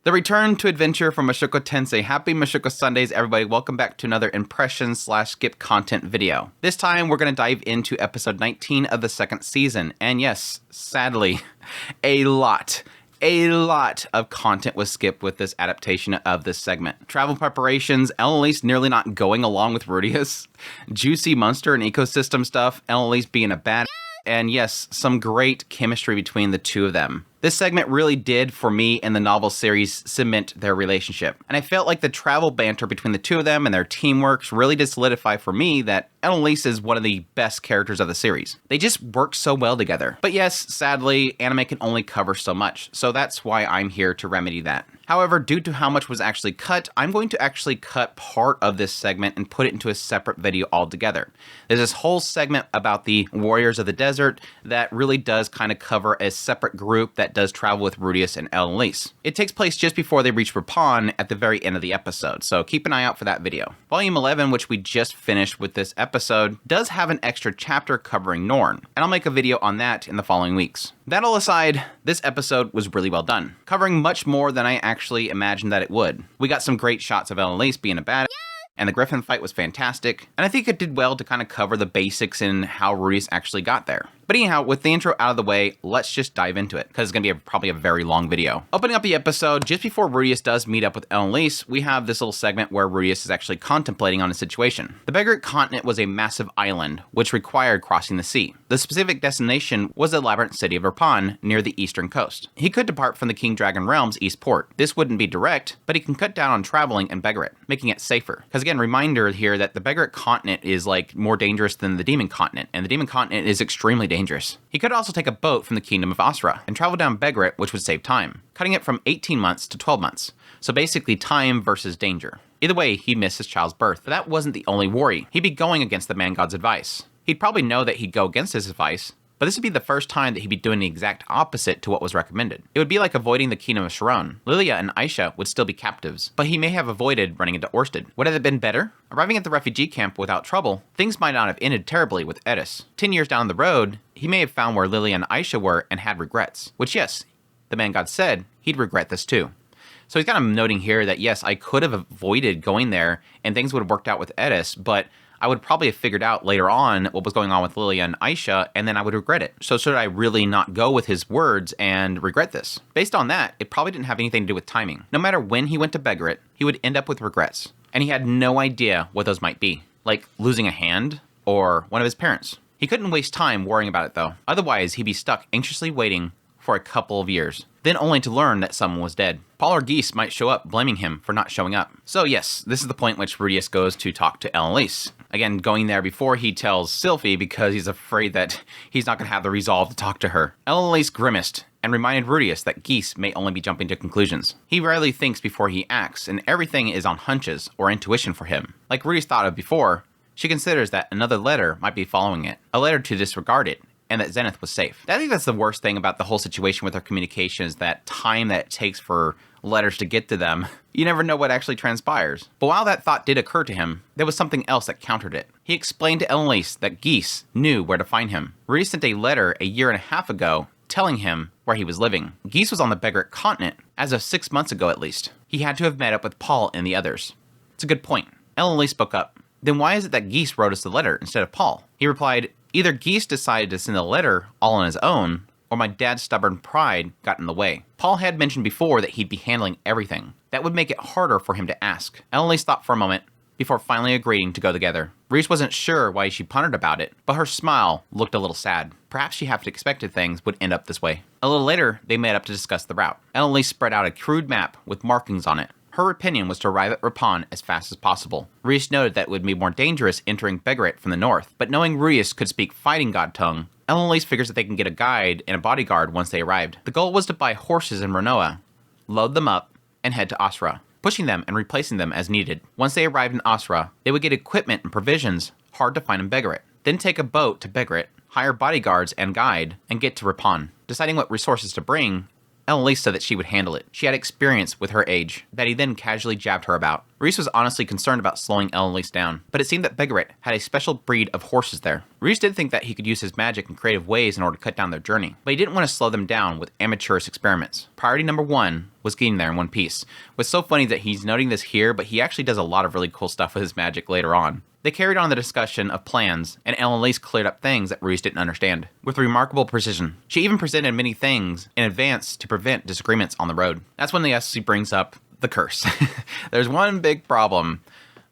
The return to adventure from Mushoku Tensei. Happy Mushoku Sundays, everybody. Welcome back to another impression/skip content video. This time, we're going to dive into episode 19 of the second season. And yes, sadly, a lot of content was skipped with this adaptation of this segment. Travel preparations, Elinalise nearly not going along with Rudeus, juicy monster and ecosystem stuff, Elinalise being a bad, and yes, some great chemistry between the two of them. This segment really did, for me in the novel series, cement their relationship. And I felt like the travel banter between the two of them and their teamwork really did solidify for me that Elinalise is one of the best characters of the series. They just work so well together. But yes, sadly, anime can only cover so much, so that's why I'm here to remedy that. However, due to how much was actually cut, I'm going to actually cut part of this segment and put it into a separate video altogether. There's this whole segment about the Warriors of the Desert that really does kind of cover a separate group that does travel with Rudeus and Elinalise. It takes place just before they reach Rapan at the very end of the episode, so keep an eye out for that video. Volume 11, which we just finished with this episode, does have an extra chapter covering Norn, and I'll make a video on that in the following weeks. That all aside, this episode was really well done, covering much more than I actually imagined that it would. We got some great shots of Elinalise being a badass, and the Gryphon Fight was fantastic, and I think it did well to kind of cover the basics in how Rudeus actually got there. But anyhow, with the intro out of the way, let's just dive into it, because it's going to be probably a very long video. Opening up the episode, just before Rudeus does meet up with Elinalise, we have this little segment where Rudeus is actually contemplating on a situation. The Begaritt continent was a massive island, which required crossing the sea. The specific destination was the labyrinth city of Rapan, near the eastern coast. He could depart from the King Dragon Realm's east port. This wouldn't be direct, but he can cut down on traveling in Begaritt, making it safer. Because again, reminder here that the Begaritt continent is like more dangerous than the Demon continent, and the Demon continent is extremely dangerous. He could also take a boat from the kingdom of Asura and travel down Begaritt, which would save time, cutting it from 18 months to 12 months. So basically time versus danger. Either way, he'd miss his child's birth, but that wasn't the only worry. He'd be going against the man god's advice. He'd probably know that he'd go against his advice, but this would be the first time that he'd be doing the exact opposite to what was recommended. It would be like avoiding the kingdom of Sharon. Lilia and Aisha would still be captives, but he may have avoided running into Orsted. Would it have been better? Arriving at the refugee camp without trouble, things might not have ended terribly with Eris. 10 years down the road, he may have found where Lilia and Aisha were and had regrets. Which yes, the man god said he'd regret this too. So he's kind of noting here that yes, I could have avoided going there and things would have worked out with Eris, but I would probably have figured out later on what was going on with Lilia and Aisha, and then I would regret it. So should I really not go with his words and regret this? Based on that, it probably didn't have anything to do with timing. No matter when he went to Begaritt, he would end up with regrets. And he had no idea what those might be. Like losing a hand, or one of his parents. He couldn't waste time worrying about it though. Otherwise, he'd be stuck anxiously waiting for a couple of years, then only to learn that someone was dead. Paul or Geese might show up blaming him for not showing up. So yes, this is the point which Rudeus goes to talk to Elinalise. Again, going there before he tells Sylphie because he's afraid that he's not going to have the resolve to talk to her. Elinalise grimaced and reminded Rudeus that Geese may only be jumping to conclusions. He rarely thinks before he acts, and everything is on hunches or intuition for him. Like Rudeus thought of before, she considers that another letter might be following it, a letter to disregard it, and that Zenith was safe. I think that's the worst thing about the whole situation with her communication is that time that it takes for letters to get to them. You never know what actually transpires. But while that thought did occur to him, there was something else that countered it. He explained to Elinalise that Geese knew where to find him. Rudeus sent a letter a year and a half ago telling him where he was living. Geese was on the Begaritt continent, as of 6 months ago at least. He had to have met up with Paul and the others. It's a good point. Elinalise spoke up. Then why is it that Geese wrote us the letter instead of Paul? He replied, either Geese decided to send the letter all on his own, or my dad's stubborn pride got in the way. Paul had mentioned before that he'd be handling everything. That would make it harder for him to ask. Elinalise thought for a moment, before finally agreeing to go together. Rudeus wasn't sure why she pondered about it, but her smile looked a little sad. Perhaps she half expected things would end up this way. A little later, they met up to discuss the route. Elinalise spread out a crude map with markings on it. Her opinion was to arrive at Rapan as fast as possible. Rudeus noted that it would be more dangerous entering Begaritt from the north, but knowing Rudeus could speak fighting god tongue, Elinalise figures that they can get a guide and a bodyguard once they arrived. The goal was to buy horses in Renoa, load them up, and head to Asura, pushing them and replacing them as needed. Once they arrived in Asura, they would get equipment and provisions hard to find in Begaritt, then take a boat to Begaritt, hire bodyguards and guide, and get to Rapan. Deciding what resources to bring, Elinalise said that she would handle it. She had experience with her age, that he then casually jabbed her about. Rudeus was honestly concerned about slowing Elinalise down, but it seemed that Begaritt had a special breed of horses there. Rudeus did think that he could use his magic in creative ways in order to cut down their journey, but he didn't want to slow them down with amateurish experiments. Priority number 1 was getting there in one piece. What's so funny that he's noting this here, but he actually does a lot of really cool stuff with his magic later on. They carried on the discussion of plans, and Elinalise cleared up things that Rudeus didn't understand, with remarkable precision. She even presented many things in advance to prevent disagreements on the road. That's when the SC brings up the curse. There's one big problem,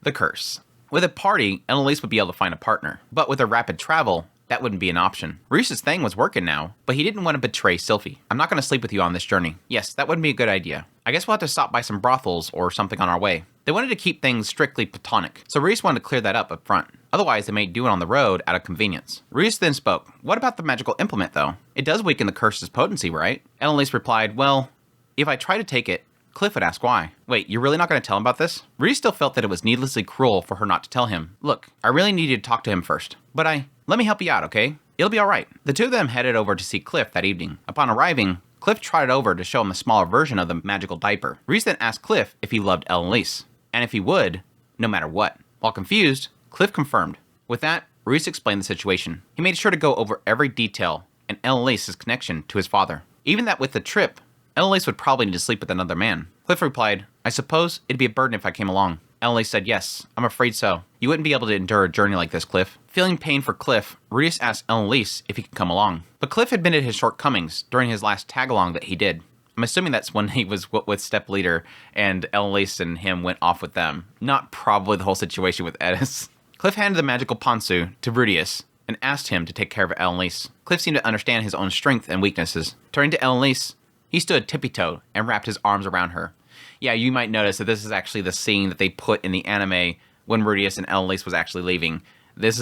the curse. With a party, Elinalise would be able to find a partner, but with a rapid travel, that wouldn't be an option. Rudeus' thing was working now, but he didn't want to betray Sylphie. I'm not going to sleep with you on this journey. Yes, that wouldn't be a good idea. I guess we'll have to stop by some brothels or something on our way. They wanted to keep things strictly platonic, so Rudeus wanted to clear that up front. Otherwise, they may do it on the road out of convenience. Rudeus then spoke. What about the magical implement, though? It does weaken the curse's potency, right? Elinalise replied, well, if I try to take it, Cliff would ask why. Wait, you're really not going to tell him about this? Rudeus still felt that it was needlessly cruel for her not to tell him. Look, I really need you to talk to him first. But let me help you out, okay? It'll be alright. The two of them headed over to see Cliff that evening. Upon arriving, Cliff trotted over to show him a smaller version of the magical diaper. Rudeus then asked Cliff if he loved Elinalise, and if he would, no matter what. While confused, Cliff confirmed. With that, Rudeus explained the situation. He made sure to go over every detail and Elinalise's connection to his father. Even that with the trip, Elinalise would probably need to sleep with another man. Cliff replied, I suppose it'd be a burden if I came along. Elinalise said, yes, I'm afraid so. You wouldn't be able to endure a journey like this, Cliff. Feeling pain for Cliff, Rudeus asked Elinalise if he could come along. But Cliff admitted his shortcomings during his last tag-along that he did. I'm assuming that's when he was with Step Leader and Elinalise and him went off with them. Not probably the whole situation with Edis. Cliff handed the magical Pantsu to Rudeus and asked him to take care of Elinalise. Cliff seemed to understand his own strength and weaknesses. Turning to Elinalise, he stood tippy-toed and wrapped his arms around her. Yeah, you might notice that this is actually the scene that they put in the anime when Rudeus and Elinalise was actually leaving. This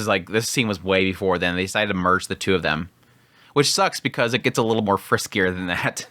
scene was way before then. They decided to merge the two of them, which sucks because it gets a little more friskier than that.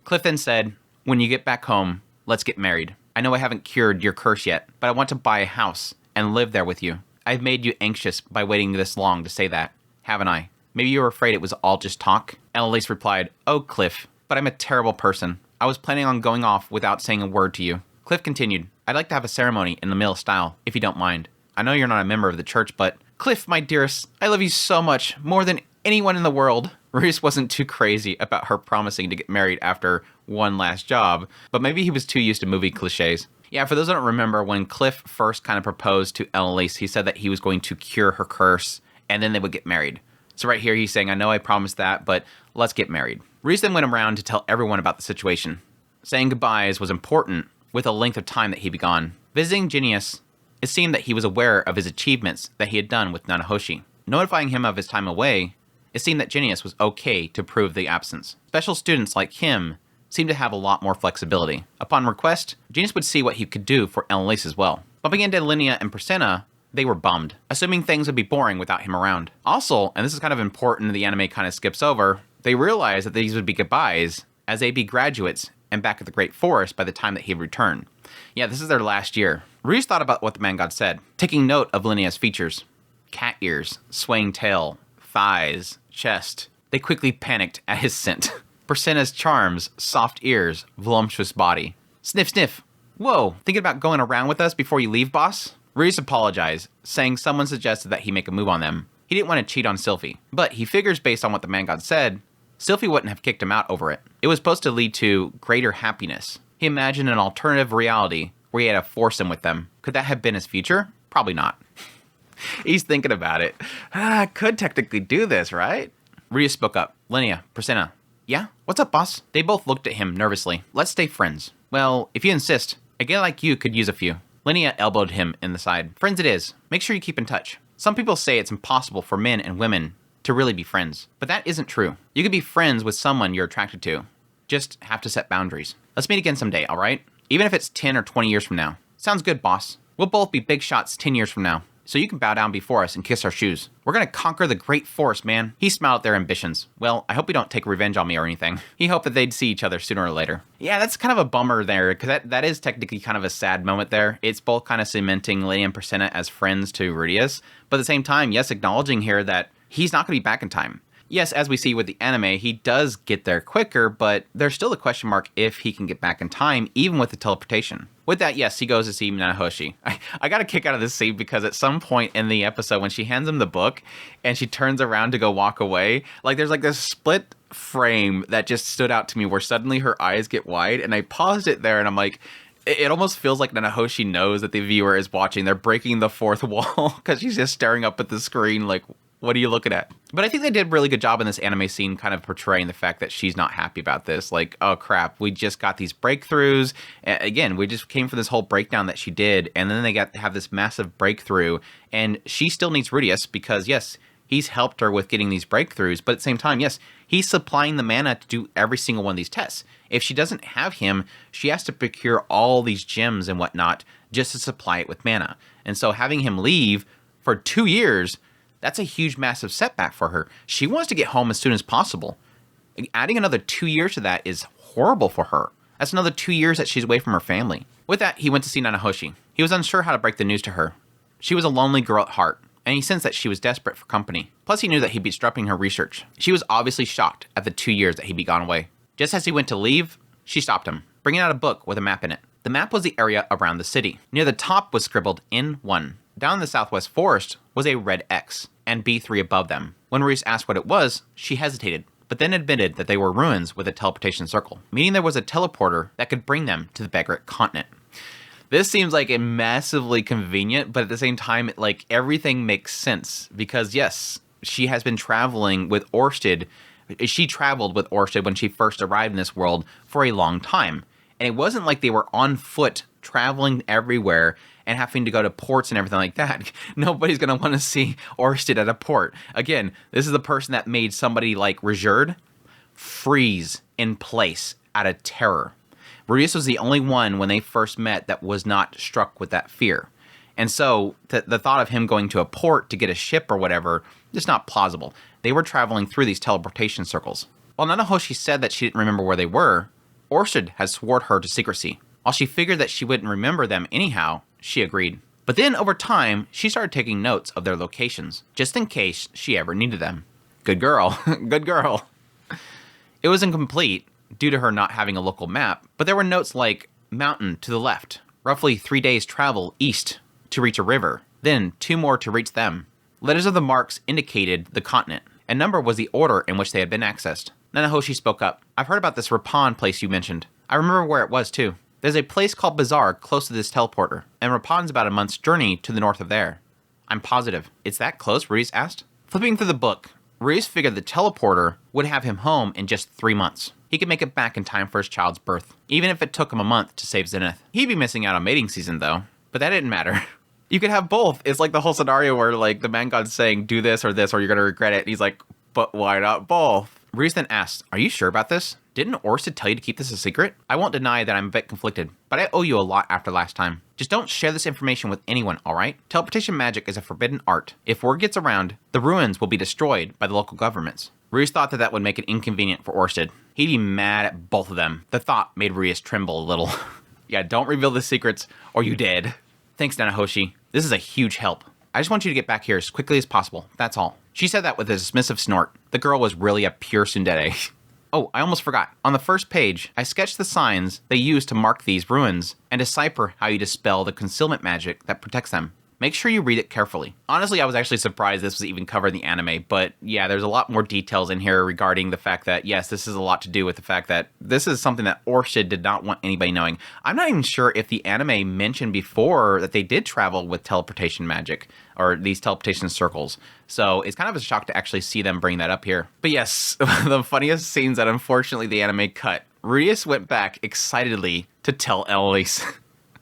Cliff then said, when you get back home, let's get married. I know I haven't cured your curse yet, but I want to buy a house and live there with you. I've made you anxious by waiting this long to say that, haven't I? Maybe you were afraid it was all just talk? Elinalise replied, oh, Cliff, but I'm a terrible person. I was planning on going off without saying a word to you. Cliff continued, I'd like to have a ceremony in the male style, if you don't mind. I know you're not a member of the church, but Cliff, my dearest, I love you so much, more than anyone in the world. Rudeus wasn't too crazy about her promising to get married after one last job, but maybe he was too used to movie cliches. Yeah, for those who don't remember, when Cliff first kind of proposed to Elinalise, he said that he was going to cure her curse, and then they would get married. So right here, he's saying, I know I promised that, but let's get married. Rudeus then went around to tell everyone about the situation. Saying goodbyes was important with the length of time that he'd be gone. Visiting Jenius, it seemed that he was aware of his achievements that he had done with Nanahoshi. Notifying him of his time away, it seemed that Jenius was okay to prove the absence. Special students like him seemed to have a lot more flexibility. Upon request, Jenius would see what he could do for Elinalise as well. Bumping into Linia and Pursena, they were bummed, assuming things would be boring without him around. Also, and this is kind of important, the anime kind of skips over, they realized that these would be goodbyes as they'd be graduates and back at the Great Forest by the time that he'd return. Yeah, this is their last year. Rudeus thought about what the man god said, taking note of Linia's features. Cat ears, swaying tail, thighs, chest. They quickly panicked at his scent. Pursena's charms, soft ears, voluptuous body. Sniff, sniff. Whoa, thinking about going around with us before you leave, boss? Rudeus apologized, saying someone suggested that he make a move on them. He didn't want to cheat on Sylphie, but he figures based on what the man god said, Sylphie wouldn't have kicked him out over it. It was supposed to lead to greater happiness. He imagined an alternative reality where he had a foursome with them. Could that have been his future? Probably not. He's thinking about it. I could technically do this, right? Rudeus spoke up. Linia, Pursena. Yeah? What's up, boss? They both looked at him nervously. Let's stay friends. Well, if you insist, a guy like you could use a few. Linia elbowed him in the side. Friends it is. Make sure you keep in touch. Some people say it's impossible for men and women to really be friends, but that isn't true. You could be friends with someone you're attracted to. Just have to set boundaries. Let's meet again someday, alright? Even if it's 10 or 20 years from now. Sounds good, boss. We'll both be big shots 10 years from now, so you can bow down before us and kiss our shoes. We're gonna conquer the Great Forest, man. He smiled at their ambitions. Well, I hope you don't take revenge on me or anything. He hoped that they'd see each other sooner or later. Yeah, that's kind of a bummer there, because that is technically kind of a sad moment there. It's both kind of cementing Linia and Pursena as friends to Rudeus, but at the same time, yes, acknowledging here that he's not gonna be back in time. Yes, as we see with the anime, he does get there quicker, but there's still a question mark if he can get back in time, even with the teleportation. With that, yes, he goes to see Nanahoshi. I got a kick out of this scene because at some point in the episode when she hands him the book and she turns around to go walk away, like there's like this split frame that just stood out to me where suddenly her eyes get wide, and I paused it there and I'm like, it almost feels like Nanahoshi knows that the viewer is watching. They're breaking the fourth wall because she's just staring up at the screen like, what are you looking at? But I think they did a really good job in this anime scene kind of portraying the fact that she's not happy about this. Like, oh crap, we just got these breakthroughs. Again, we just came from this whole breakdown that she did, and then they got to have this massive breakthrough, and she still needs Rudeus because, yes, he's helped her with getting these breakthroughs, but at the same time, yes, he's supplying the mana to do every single one of these tests. If she doesn't have him, she has to procure all these gems and whatnot just to supply it with mana. And so having him leave for 2 years, that's a huge, massive setback for her. She wants to get home as soon as possible. Adding another 2 years to that is horrible for her. That's another 2 years that she's away from her family. With that, he went to see Nanahoshi. He was unsure how to break the news to her. She was a lonely girl at heart, and he sensed that she was desperate for company. Plus, he knew that he'd be disrupting her research. She was obviously shocked at the 2 years that he'd be gone away. Just as he went to leave, she stopped him, bringing out a book with a map in it. The map was the area around the city. Near the top was scribbled N1. Down in the southwest forest was a red X, and B3 above them. When Rudeus asked what it was, she hesitated, but then admitted that they were ruins with a teleportation circle, meaning there was a teleporter that could bring them to the Begaritt continent. This seems like a massively convenient, but at the same time, like everything makes sense because yes, she has been traveling with Orsted. She traveled with Orsted when she first arrived in this world for a long time. And it wasn't like they were on foot traveling everywhere and having to go to ports and everything like that. Nobody's going to want to see Orsted at a port. Again, this is the person that made somebody like Rijerd freeze in place out of terror. Rudeus was the only one when they first met that was not struck with that fear. And so the thought of him going to a port to get a ship or whatever is not plausible. They were traveling through these teleportation circles. While Nanahoshi said that she didn't remember where they were, Orsted had sworn her to secrecy. While she figured that she wouldn't remember them anyhow, she agreed. But then over time, she started taking notes of their locations, just in case she ever needed them. Good girl, good girl. It was incomplete due to her not having a local map, but there were notes like mountain to the left, roughly 3 days travel east to reach a river, then 2 more to reach them. Letters of the marks indicated the continent, and number was the order in which they had been accessed. Nanahoshi spoke up. I've heard about this Rapan place you mentioned. I remember where it was too. There's a place called Bazaar close to this teleporter, and Rapan's about a month's journey to the north of there. I'm positive. It's that close? Rudeus asked. Flipping through the book, Rudeus figured the teleporter would have him home in just 3 months. He could make it back in time for his child's birth, even if it took him a month to save Zenith. He'd be missing out on mating season though, but that didn't matter. You could have both. It's like the whole scenario where like the man god's saying do this or you're gonna regret it. And he's like, but why not both? Rudeus then asked, are you sure about this? Didn't Orsted tell you to keep this a secret? I won't deny that I'm a bit conflicted, but I owe you a lot after last time. Just don't share this information with anyone, alright? Teleportation magic is a forbidden art. If word gets around, the ruins will be destroyed by the local governments. Rudeus thought that would make it inconvenient for Orsted. He'd be mad at both of them. The thought made Rudeus tremble a little. Yeah, don't reveal the secrets, or you dead. Thanks, Nanahoshi. This is a huge help. I just want you to get back here as quickly as possible. That's all. She said that with a dismissive snort. The girl was really a pure tsundere. Oh, I almost forgot. On the first page, I sketched the signs they use to mark these ruins and decipher how you dispel the concealment magic that protects them. Make sure you read it carefully. Honestly, I was actually surprised this was even covered in the anime, but yeah, there's a lot more details in here regarding the fact that, yes, this is a lot to do with the fact that this is something that Orsted did not want anybody knowing. I'm not even sure if the anime mentioned before that they did travel with teleportation magic, or these teleportation circles. So it's kind of a shock to actually see them bring that up here. But yes, the funniest scenes that unfortunately the anime cut. Rudeus went back excitedly to tell Elinalise.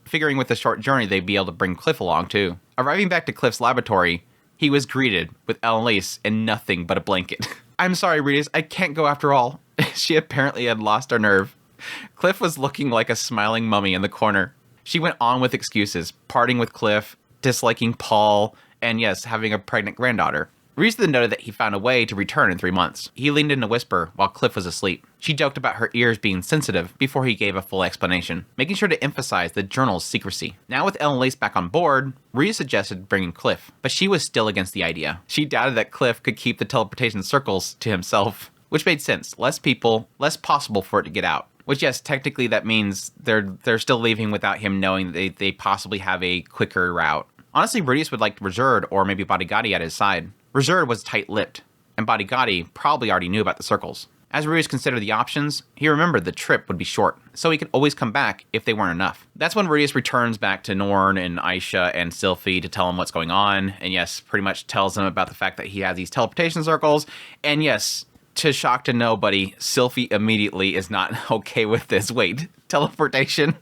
Figuring with the short journey they'd be able to bring Cliff along too. Arriving back to Cliff's laboratory, he was greeted with Elinalise and nothing but a blanket. I'm sorry, Rudeus, I can't go after all. She apparently had lost her nerve. Cliff was looking like a smiling mummy in the corner. She went on with excuses, parting with Cliff, disliking Paul, and yes, having a pregnant granddaughter. Rudeus then noted that he found a way to return in 3 months. He leaned in to whisper while Cliff was asleep. She joked about her ears being sensitive before he gave a full explanation, making sure to emphasize the journal's secrecy. Now with Elinalise back on board, Rudeus suggested bringing Cliff, but she was still against the idea. She doubted that Cliff could keep the teleportation circles to himself, which made sense. Less people, less possible for it to get out. Which, yes, technically that means they're still leaving without him knowing that they possibly have a quicker route. Honestly, Rudeus would like Reserved or maybe Bodygotti at his side. Reserved was tight-lipped, and Bodygotti probably already knew about the circles. As Rudeus considered the options, he remembered the trip would be short, so he could always come back if they weren't enough. That's when Rudeus returns back to Norn and Aisha and Sylphie to tell them what's going on, and yes, pretty much tells them about the fact that he has these teleportation circles, and yes, to shock to nobody, Sylphie immediately is not okay with this. Wait, teleportation?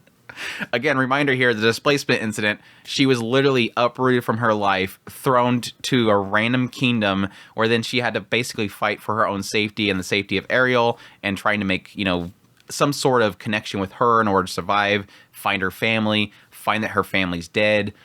Again, reminder here, the displacement incident, she was literally uprooted from her life, thrown to a random kingdom, where then she had to basically fight for her own safety and the safety of Ariel, and trying to make, some sort of connection with her in order to survive, find her family, find that her family's dead,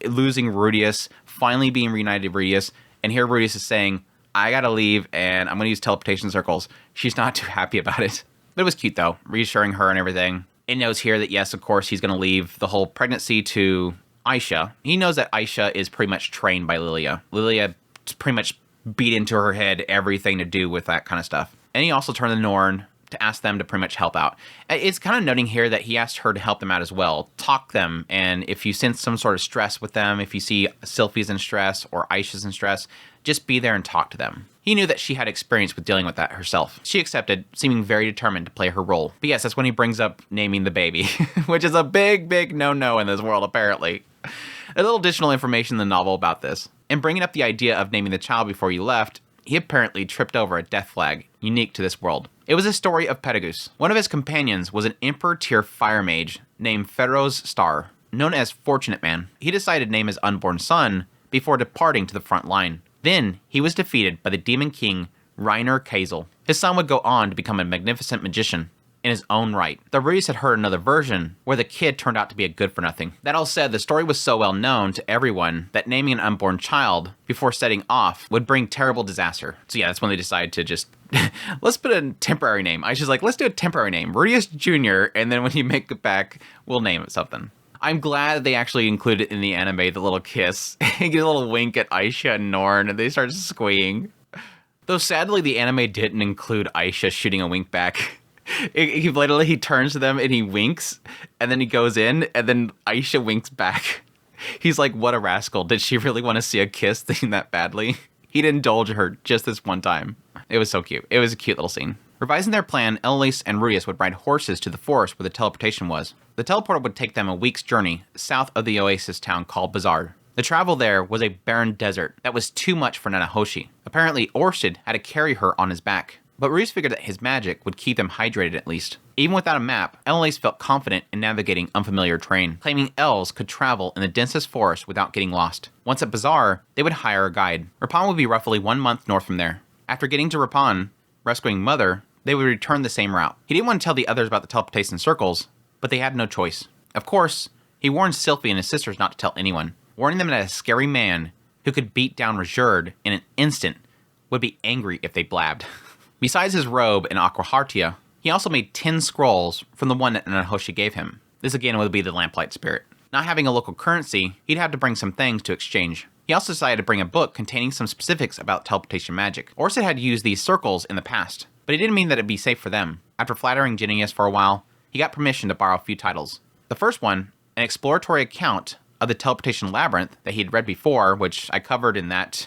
losing Rudeus, finally being reunited with Rudeus, and here Rudeus is saying, I gotta leave, and I'm gonna use teleportation circles. She's not too happy about it. But it was cute, though, reassuring her and everything. It knows here that, yes, of course, he's going to leave the whole pregnancy to Aisha. He knows that Aisha is pretty much trained by Lilia. Lilia pretty much beat into her head everything to do with that kind of stuff. And he also turned to Norn to ask them to pretty much help out. It's kind of noting here that he asked her to help them out as well. Talk them, and if you sense some sort of stress with them, if you see Sylphie's in stress or Aisha's in stress, just be there and talk to them. He knew that she had experience with dealing with that herself. She accepted, seeming very determined to play her role. But yes, that's when he brings up naming the baby, which is a big, big no-no in this world, apparently. A little additional information in the novel about this. In bringing up the idea of naming the child before he left, he apparently tripped over a death flag, unique to this world. It was a story of Pedagus. One of his companions was an Emperor-tier fire mage named Pharaoh's Star, known as Fortunate Man. He decided to name his unborn son before departing to the front line. Then, he was defeated by the Demon King, Reiner Kazel. His son would go on to become a magnificent magician in his own right. The Rudeus had heard another version where the kid turned out to be a good-for-nothing. That all said, the story was so well known to everyone that naming an unborn child before setting off would bring terrible disaster. So yeah, that's when they decided to just, let's put a temporary name. I was like, let's do a temporary name, Rudeus Jr., and then when you make it back, we'll name it something. I'm glad they actually included in the anime the little kiss. You get a little wink at Aisha and Norn, and they start squeeing. Though sadly, the anime didn't include Aisha shooting a wink back. He turns to them and he winks, and then he goes in, and then Aisha winks back. He's like, what a rascal. Did she really want to see a kiss thinking that badly? He'd indulge her just this one time. It was so cute. It was a cute little scene. Revising their plan, Elinalise and Rudeus would ride horses to the forest where the teleportation was. The teleporter would take them a week's journey south of the oasis town called Bazaar. The travel there was a barren desert that was too much for Nanahoshi. Apparently, Orsted had to carry her on his back, but Rudeus figured that his magic would keep them hydrated at least. Even without a map, Elinalise felt confident in navigating unfamiliar terrain, claiming elves could travel in the densest forest without getting lost. Once at Bazaar, they would hire a guide. Rapan would be roughly 1 month north from there. After getting to Rapan, rescuing Mother, they would return the same route. He didn't want to tell the others about the teleportation circles, but they had no choice. Of course, he warned Sylphie and his sisters not to tell anyone, warning them that a scary man who could beat down Reserved in an instant would be angry if they blabbed. Besides his robe and aquahartia, he also made 10 scrolls from the one that Nanahoshi gave him. This again would be the Lamplight Spirit. Not having a local currency, he'd have to bring some things to exchange. He also decided to bring a book containing some specifics about teleportation magic. Orsted had used these circles in the past, but it didn't mean that it'd be safe for them. After flattering Jenius for a while, he got permission to borrow a few titles. The first one, an exploratory account of the teleportation labyrinth that he'd read before, which I covered in that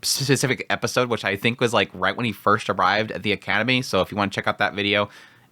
specific episode, which I think was like right when he first arrived at the academy. So if you want to check out that video,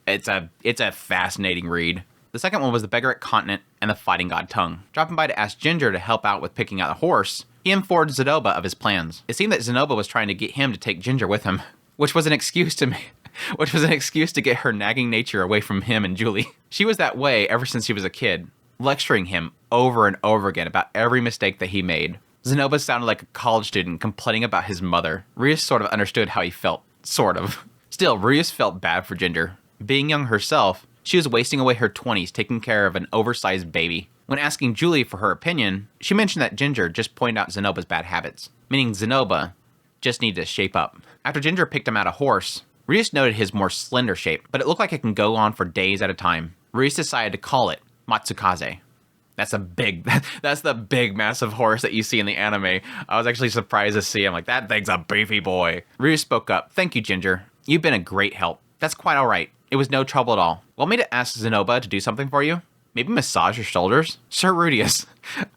it's a fascinating read. The second one was the Begaritt continent and the fighting god tongue. Dropping by to ask Ginger to help out with picking out a horse, he informed Zenoba of his plans. It seemed that Zenoba was trying to get him to take Ginger with him, which was an excuse to get her nagging nature away from him and Julie. She was that way ever since she was a kid, lecturing him over and over again about every mistake that he made. Zenoba sounded like a college student complaining about his mother. Rudeus sort of understood how he felt. Sort of. Still, Rudeus felt bad for Ginger. Being young herself, she was wasting away her 20s taking care of an oversized baby. When asking Julie for her opinion, she mentioned that Ginger just pointed out Zenoba's bad habits, meaning Zenoba just needed to shape up. After Ginger picked him out a horse, Rudeus noted his more slender shape, but it looked like it can go on for days at a time. Rudeus decided to call it Matsukaze. That's the big massive horse that you see in the anime. I was actually surprised to see him. Like, that thing's a beefy boy. Rudeus spoke up. Thank you, Ginger. You've been a great help. That's quite all right. It was no trouble at all. Want me to ask Zenoba to do something for you? Maybe massage your shoulders? Sir Rudeus,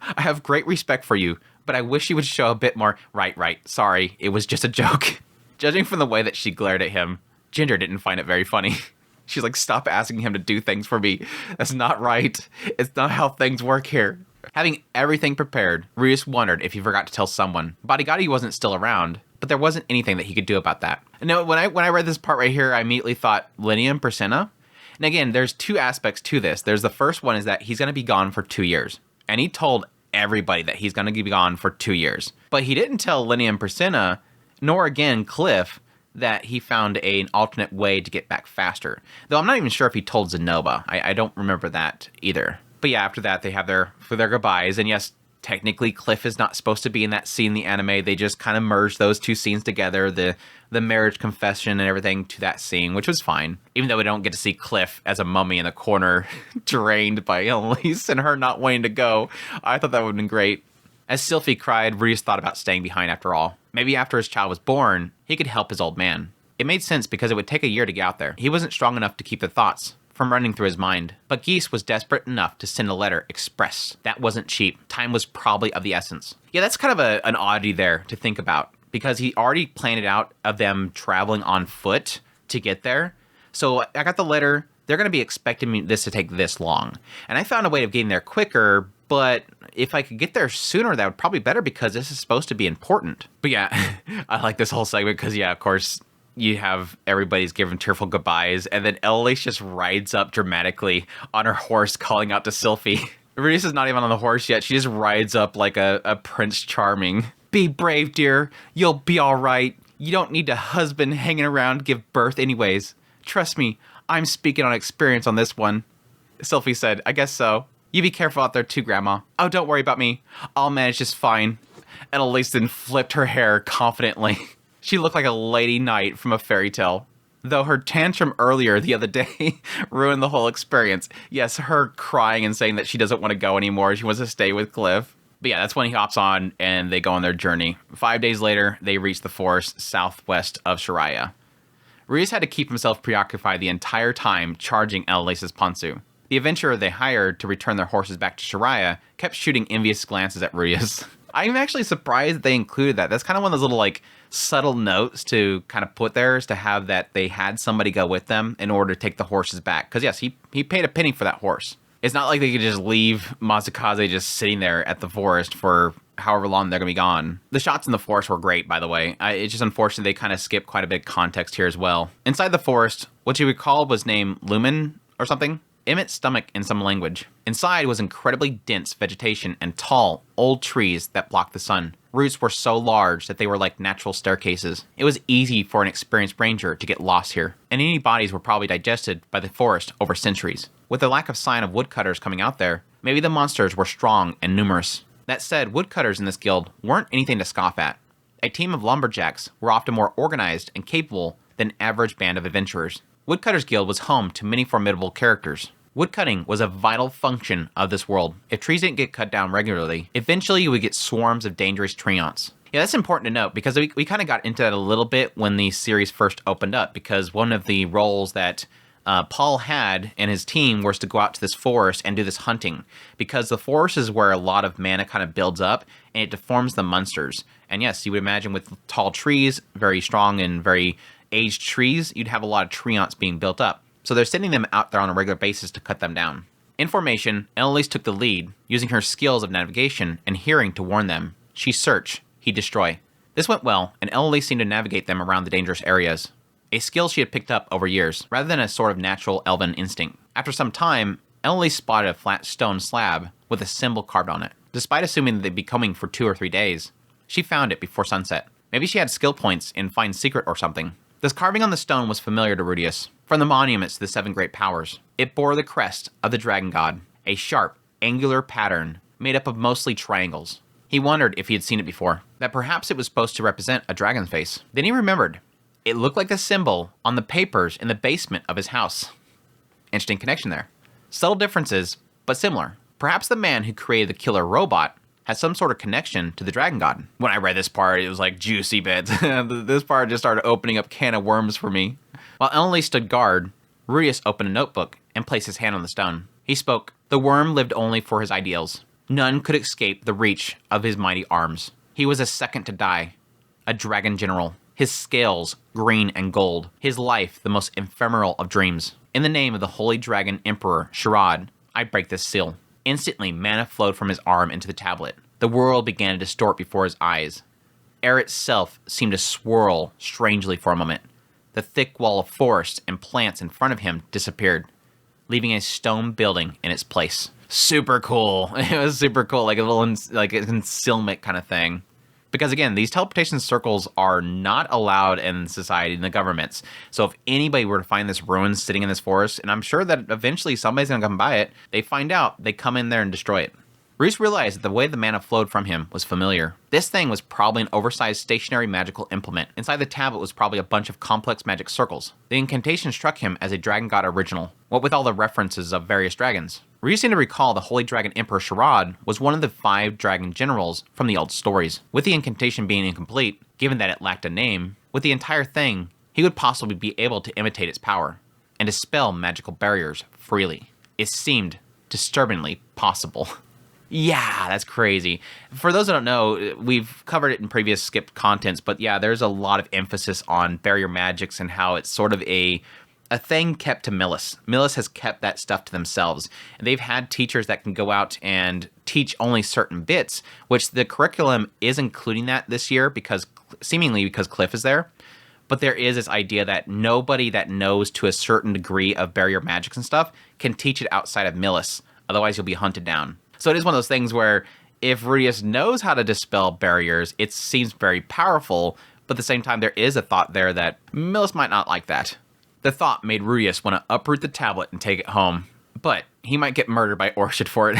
I have great respect for you, but I wish you would show a bit more... Right, sorry, it was just a joke. Judging from the way that she glared at him, Ginger didn't find it very funny. She's like, stop asking him to do things for me. That's not right. It's not how things work here. Having everything prepared, Rudeus wondered if he forgot to tell someone. Bodyguardi wasn't still around, but there wasn't anything that he could do about that. No, when I read this part right here, I immediately thought Linia and Pursena. And again, there's two aspects to this. There's the first one is that he's going to be gone for 2 years. And he told everybody that he's going to be gone for 2 years. But he didn't tell Linia and Pursena, nor again Cliff, that he found an alternate way to get back faster. Though I'm not even sure if he told Zenoba. I don't remember that either. But yeah, after that, they have their goodbyes. And yes, technically, Cliff is not supposed to be in that scene in the anime. They just kind of merged those two scenes together, the marriage confession and everything to that scene, which was fine. Even though we don't get to see Cliff as a mummy in the corner, drained by Elinalise and her not wanting to go. I thought that would have been great. As Sylphie cried, Rudeus thought about staying behind after all. Maybe after his child was born, he could help his old man. It made sense because it would take a year to get out there. He wasn't strong enough to keep the thoughts from running through his mind. But Geese was desperate enough to send a letter express. That wasn't cheap. Time was probably of the essence. Yeah, that's kind of an oddity there to think about, because he already planned it out of them traveling on foot to get there. So I got the letter. They're going to be expecting this to take this long. And I found a way of getting there quicker, but if I could get there sooner, that would probably be better because this is supposed to be important. But yeah, I like this whole segment because, yeah, of course, you have everybody's giving tearful goodbyes, and then Elinalise just rides up dramatically on her horse, calling out to Sylphie. Rudeus is not even on the horse yet. She just rides up like a Prince Charming. Be brave, dear. You'll be all right. You don't need a husband hanging around to give birth anyways. Trust me, I'm speaking on experience on this one. Sylphie said, I guess so. You be careful out there too, Grandma. Oh, don't worry about me. I'll manage just fine. Elinalise then flipped her hair confidently. She looked like a lady knight from a fairy tale. Though her tantrum earlier the other day ruined the whole experience. Yes, her crying and saying that she doesn't want to go anymore. She wants to stay with Cliff. But yeah, that's when he hops on and they go on their journey. 5 days later, they reach the forest southwest of Shiraya. Rudeus had to keep himself preoccupied the entire time charging Elinalise's Pantsu. The adventurer they hired to return their horses back to Shiraya kept shooting envious glances at Rudeus. I'm actually surprised that they included that. That's kind of one of those little, like, subtle notes to kind of put there, is to have that they had somebody go with them in order to take the horses back. Because, yes, he paid a penny for that horse. It's not like they could just leave Masakaze just sitting there at the forest for however long they're going to be gone. The shots in the forest were great, by the way. It's just unfortunate they kind of skipped quite a bit of context here as well. Inside the forest, what you recall was named Lumen or something? Emmett's stomach in some language. Inside was incredibly dense vegetation and tall, old trees that blocked the sun. Roots were so large that they were like natural staircases. It was easy for an experienced ranger to get lost here, and any bodies were probably digested by the forest over centuries. With the lack of sign of woodcutters coming out there, maybe the monsters were strong and numerous. That said, woodcutters in this guild weren't anything to scoff at. A team of lumberjacks were often more organized and capable than an average band of adventurers. Woodcutters Guild was home to many formidable characters. Woodcutting was a vital function of this world. If trees didn't get cut down regularly, eventually you would get swarms of dangerous treants. Yeah, that's important to note because we kind of got into that a little bit when the series first opened up, because one of the roles that Paul had and his team was to go out to this forest and do this hunting, because the forest is where a lot of mana kind of builds up and it deforms the monsters. And yes, you would imagine with tall trees, very strong and very aged trees, you'd have a lot of treants being built up. So they're sending them out there on a regular basis to cut them down. In formation, Elinalise took the lead, using her skills of navigation and hearing to warn them. She search, he destroy. This went well, and Elinalise seemed to navigate them around the dangerous areas. A skill she had picked up over years, rather than a sort of natural elven instinct. After some time, Elinalise spotted a flat stone slab with a symbol carved on it. Despite assuming that they'd be coming for 2 or 3 days, she found it before sunset. Maybe she had skill points in Find Secret or something. This carving on the stone was familiar to Rudeus, from the monuments to the 7 great powers. It bore the crest of the dragon god, a sharp, angular pattern made up of mostly triangles. He wondered if he had seen it before, that perhaps it was supposed to represent a dragon's face. Then he remembered. It looked like the symbol on the papers in the basement of his house. Interesting connection there. Subtle differences, but similar. Perhaps the man who created the killer robot has some sort of connection to the dragon god. When I read this part, it was like juicy bits. This part just started opening up can of worms for me. While Elinalise stood guard, Rudeus opened a notebook and placed his hand on the stone. He spoke. The worm lived only for his ideals. None could escape the reach of his mighty arms. He was a second to die, a dragon general. His scales green and gold. His life the most ephemeral of dreams. In the name of the holy dragon emperor, Sharad, I break this seal. Instantly, mana flowed from his arm into the tablet. The world began to distort before his eyes. Air itself seemed to swirl strangely for a moment. The thick wall of forest and plants in front of him disappeared, leaving a stone building in its place. Super cool. It was super cool, like a little like a concealment kind of thing. Because again, these teleportation circles are not allowed in society, in the governments. So if anybody were to find this ruin sitting in this forest, and I'm sure that eventually somebody's going to come by it, they find out, they come in there and destroy it. Rudeus realized that the way the mana flowed from him was familiar. This thing was probably an oversized stationary magical implement. Inside the tablet was probably a bunch of complex magic circles. The incantation struck him as a Dragon God original, what with all the references of various dragons. Rudeus seemed to recall the Holy Dragon Emperor Sharad was one of the 5 dragon generals from the old stories. With the incantation being incomplete, given that it lacked a name, with the entire thing, he would possibly be able to imitate its power and dispel magical barriers freely. It seemed disturbingly possible. Yeah, that's crazy. For those that don't know, we've covered it in previous skipped contents, but yeah, there's a lot of emphasis on barrier magics and how it's sort of a thing kept to Millis. Millis has kept that stuff to themselves. And they've had teachers that can go out and teach only certain bits, which the curriculum is including that this year seemingly because Cliff is there. But there is this idea that nobody that knows to a certain degree of barrier magics and stuff can teach it outside of Millis. Otherwise, you'll be hunted down. So it is one of those things where if Rudeus knows how to dispel barriers, it seems very powerful, but at the same time, there is a thought there that Millis might not like that. The thought made Rudeus want to uproot the tablet and take it home, but he might get murdered by Orsted for it.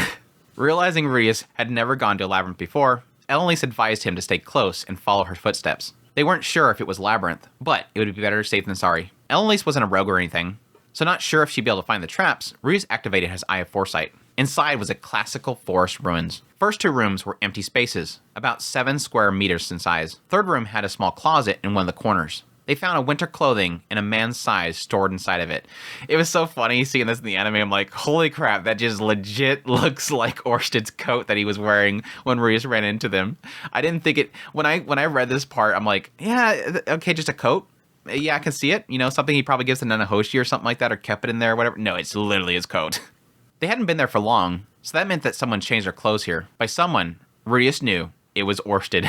Realizing Rudeus had never gone to a labyrinth before, Elinalise advised him to stay close and follow her footsteps. They weren't sure if it was labyrinth, but it would be better safe than sorry. Elinalise wasn't a rogue or anything, so not sure if she'd be able to find the traps, Rudeus activated his Eye of Foresight. Inside was a classical forest ruins. First 2 rooms were empty spaces, about 7 square meters in size. Third room had a small closet in one of the corners. They found a winter clothing in a man's size stored inside of it. It was so funny seeing this in the anime. I'm like, holy crap, that just legit looks like Orsted's coat that he was wearing when Rudeus ran into them. I didn't think it, when I read this part, I'm like, yeah, okay, just a coat. Yeah, I can see it. You know, something he probably gives to Nanahoshi or something like that, or kept it in there or whatever. No, it's literally his coat. They hadn't been there for long, so that meant that someone changed their clothes here. By someone, Rudeus knew it was Orsted.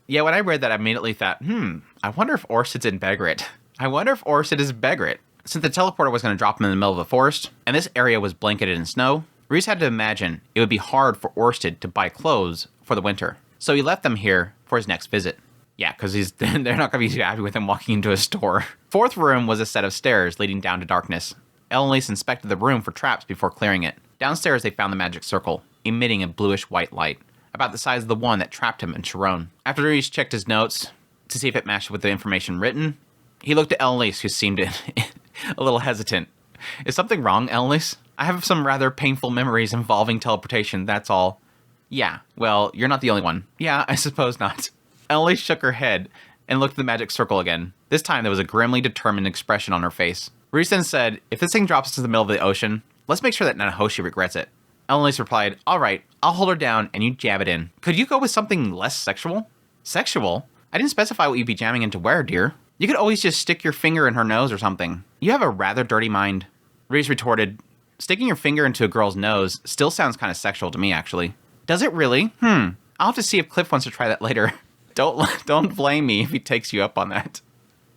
Yeah, when I read that, I immediately thought, I wonder if Orsted's in Begaritt. I wonder if Orsted is Begaritt. Since the teleporter was going to drop him in the middle of the forest, and this area was blanketed in snow, Rudeus had to imagine it would be hard for Orsted to buy clothes for the winter. So he left them here for his next visit. Yeah, because they're not going to be too happy with him walking into a store. Fourth room was a set of stairs leading down to darkness. Elinalise inspected the room for traps before clearing it. Downstairs, they found the magic circle, emitting a bluish-white light, about the size of the one that trapped him in Sharon. After Rudeus checked his notes to see if it matched with the information written, he looked at Elinalise, who seemed a little hesitant. Is something wrong, Elinalise? I have some rather painful memories involving teleportation, that's all. Yeah, well, you're not the only one. Yeah, I suppose not. Elinalise shook her head and looked at the magic circle again. This time, there was a grimly determined expression on her face. Rudeus then said, if this thing drops us in the middle of the ocean, let's make sure that Nanahoshi regrets it. Elinalise replied, all right, I'll hold her down and you jab it in. Could you go with something less sexual? Sexual? I didn't specify what you'd be jamming into where, dear. You could always just stick your finger in her nose or something. You have a rather dirty mind. Rudeus retorted, sticking your finger into a girl's nose still sounds kind of sexual to me, actually. Does it really? I'll have to see if Cliff wants to try that later. Don't blame me if he takes you up on that.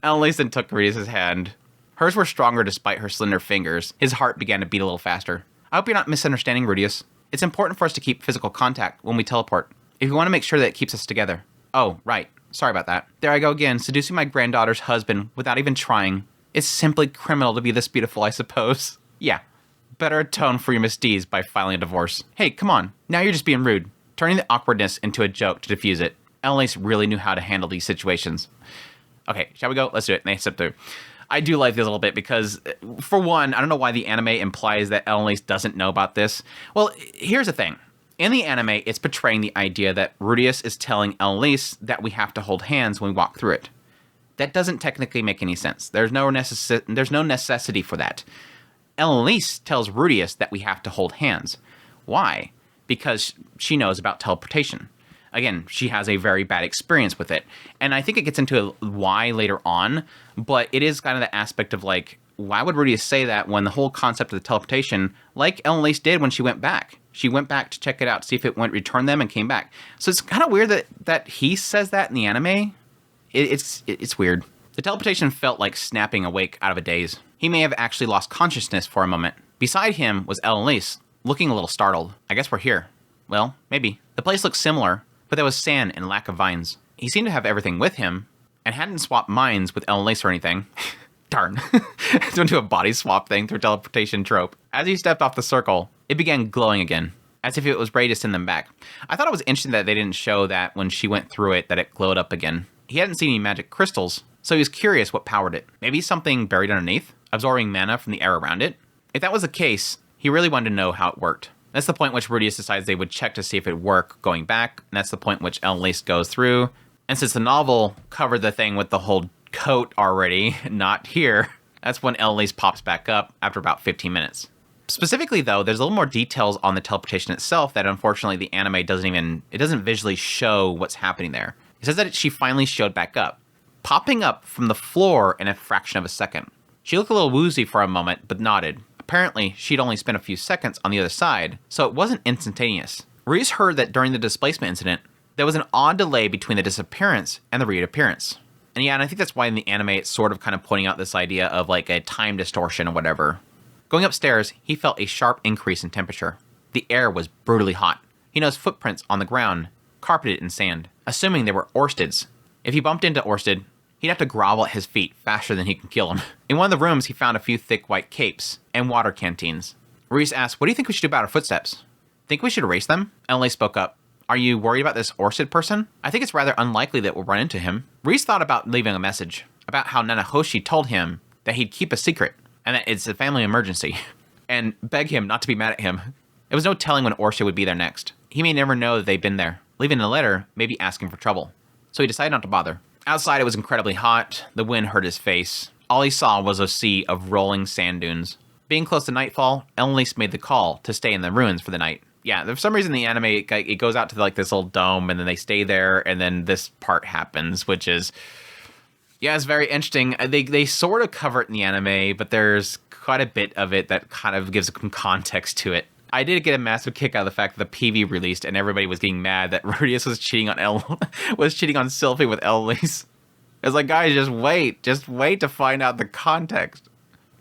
Elinalise then took Rudeus' hand. Hers were stronger despite her slender fingers. His heart began to beat a little faster. I hope you're not misunderstanding, Rudeus. It's important for us to keep physical contact when we teleport, if we want to make sure that it keeps us together. Oh, right. Sorry about that. There I go again, seducing my granddaughter's husband without even trying. It's simply criminal to be this beautiful, I suppose. Yeah. Better atone for your misdeeds by filing a divorce. Hey, come on. Now you're just being rude. Turning the awkwardness into a joke to diffuse it. Elinalise really knew how to handle these situations. Okay, shall we go? Let's do it. And they step through. I do like this a little bit because, for one, I don't know why the anime implies that Elinalise doesn't know about this. Well, here's the thing. In the anime, it's portraying the idea that Rudeus is telling Elinalise that we have to hold hands when we walk through it. That doesn't technically make any sense. There's no necessity for that. Elinalise tells Rudeus that we have to hold hands. Why? Because she knows about teleportation. Again, she has a very bad experience with it. And I think it gets into why later on, but it is kind of the aspect of like, why would Rudeus say that when the whole concept of the teleportation, like Elinalise did when she went back. She went back to check it out, see if it went return them and came back. So it's kind of weird that he says that in the anime. It's weird. The teleportation felt like snapping awake out of a daze. He may have actually lost consciousness for a moment. Beside him was Elinalise, looking a little startled. I guess we're here. Well, maybe. The place looked similar, but there was sand and lack of vines. He seemed to have everything with him, and hadn't swapped minds with Elinalise or anything. Darn. It's going to do a body swap thing through teleportation trope. As he stepped off the circle, it began glowing again, as if it was ready to send them back. I thought it was interesting that they didn't show that when she went through it, that it glowed up again. He hadn't seen any magic crystals, so he was curious what powered it. Maybe something buried underneath, absorbing mana from the air around it? If that was the case, he really wanted to know how it worked. That's the point which Rudeus decides they would check to see if it worked going back, and that's the point which Elinalise goes through. And since the novel covered the thing with the whole coat already, not here, that's when Elinalise pops back up after about 15 minutes. Specifically, though, there's a little more details on the teleportation itself that unfortunately the anime doesn't visually show what's happening there. It says that she finally showed back up, popping up from the floor in a fraction of a second. She looked a little woozy for a moment, but nodded. Apparently, she'd only spent a few seconds on the other side, so it wasn't instantaneous. Rudeus heard that during the displacement incident, there was an odd delay between the disappearance and the reappearance. And yeah, and I think that's why in the anime it's sort of kind of pointing out this idea of like a time distortion or whatever. Going upstairs, he felt a sharp increase in temperature. The air was brutally hot. He noticed footprints on the ground, carpeted in sand, assuming they were Orsted's. If he bumped into Orsted, he'd have to grovel at his feet faster than he could kill him. In one of the rooms, he found a few thick white capes and water canteens. Rudeus asked, "What do you think we should do about our footsteps? Think we should erase them?" Elinalise spoke up. "Are you worried about this Orsted person? I think it's rather unlikely that we'll run into him." Rudeus thought about leaving a message about how Nanahoshi told him that he'd keep a secret and that it's a family emergency, and beg him not to be mad at him. There was no telling when Orsted would be there next. He may never know that they've been there. Leaving a letter, maybe asking for trouble. So he decided not to bother. Outside, it was incredibly hot. The wind hurt his face. All he saw was a sea of rolling sand dunes. Being close to nightfall, Elinalise made the call to stay in the ruins for the night. Yeah, for some reason the anime, it goes out to like this little dome, and then they stay there, and then this part happens, which is, yeah, it's very interesting. They sort of cover it in the anime, but there's quite a bit of it that kind of gives some context to it. I did get a massive kick out of the fact that the PV released and everybody was getting mad that Rudeus was cheating on Sylphie with Elinalise. It's like, guys, just wait to find out the context.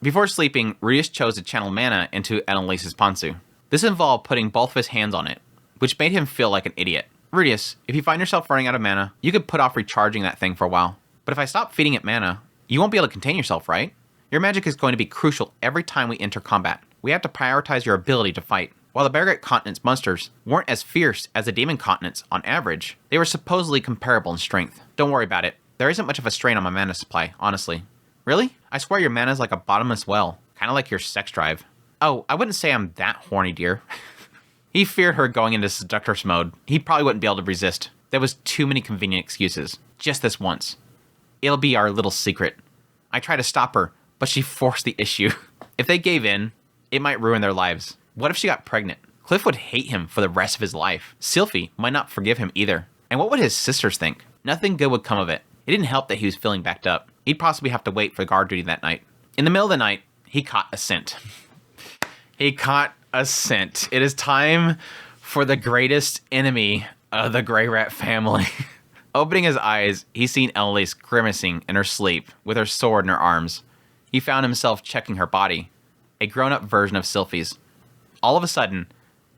Before sleeping, Rudeus chose to channel mana into Elinalise's Pantsu. This involved putting both of his hands on it, which made him feel like an idiot. "Rudeus, if you find yourself running out of mana, you could put off recharging that thing for a while. But if I stop feeding it mana, you won't be able to contain yourself, right? Your magic is going to be crucial every time we enter combat. We have to prioritize your ability to fight." While the Begaritt continent's monsters weren't as fierce as the demon continents on average, they were supposedly comparable in strength. "Don't worry about it. There isn't much of a strain on my mana supply, honestly." "Really? I swear your mana's like a bottomless well. Kinda like your sex drive." "Oh, I wouldn't say I'm that horny, dear." He feared her going into seductress mode. He probably wouldn't be able to resist. There was too many convenient excuses. Just this once. It'll be our little secret. I tried to stop her, but she forced the issue. If they gave in, it might ruin their lives. What if she got pregnant? Cliff would hate him for the rest of his life. Sylphie might not forgive him either. And what would his sisters think? Nothing good would come of it. It didn't help that he was feeling backed up. He'd possibly have to wait for guard duty that night. In the middle of the night, he caught a scent. He caught a scent. It is time for the greatest enemy of the Grey Rat family. Opening his eyes, he seen Elinalise grimacing in her sleep with her sword in her arms. He found himself checking her body, a grown-up version of Sylphie's. All of a sudden,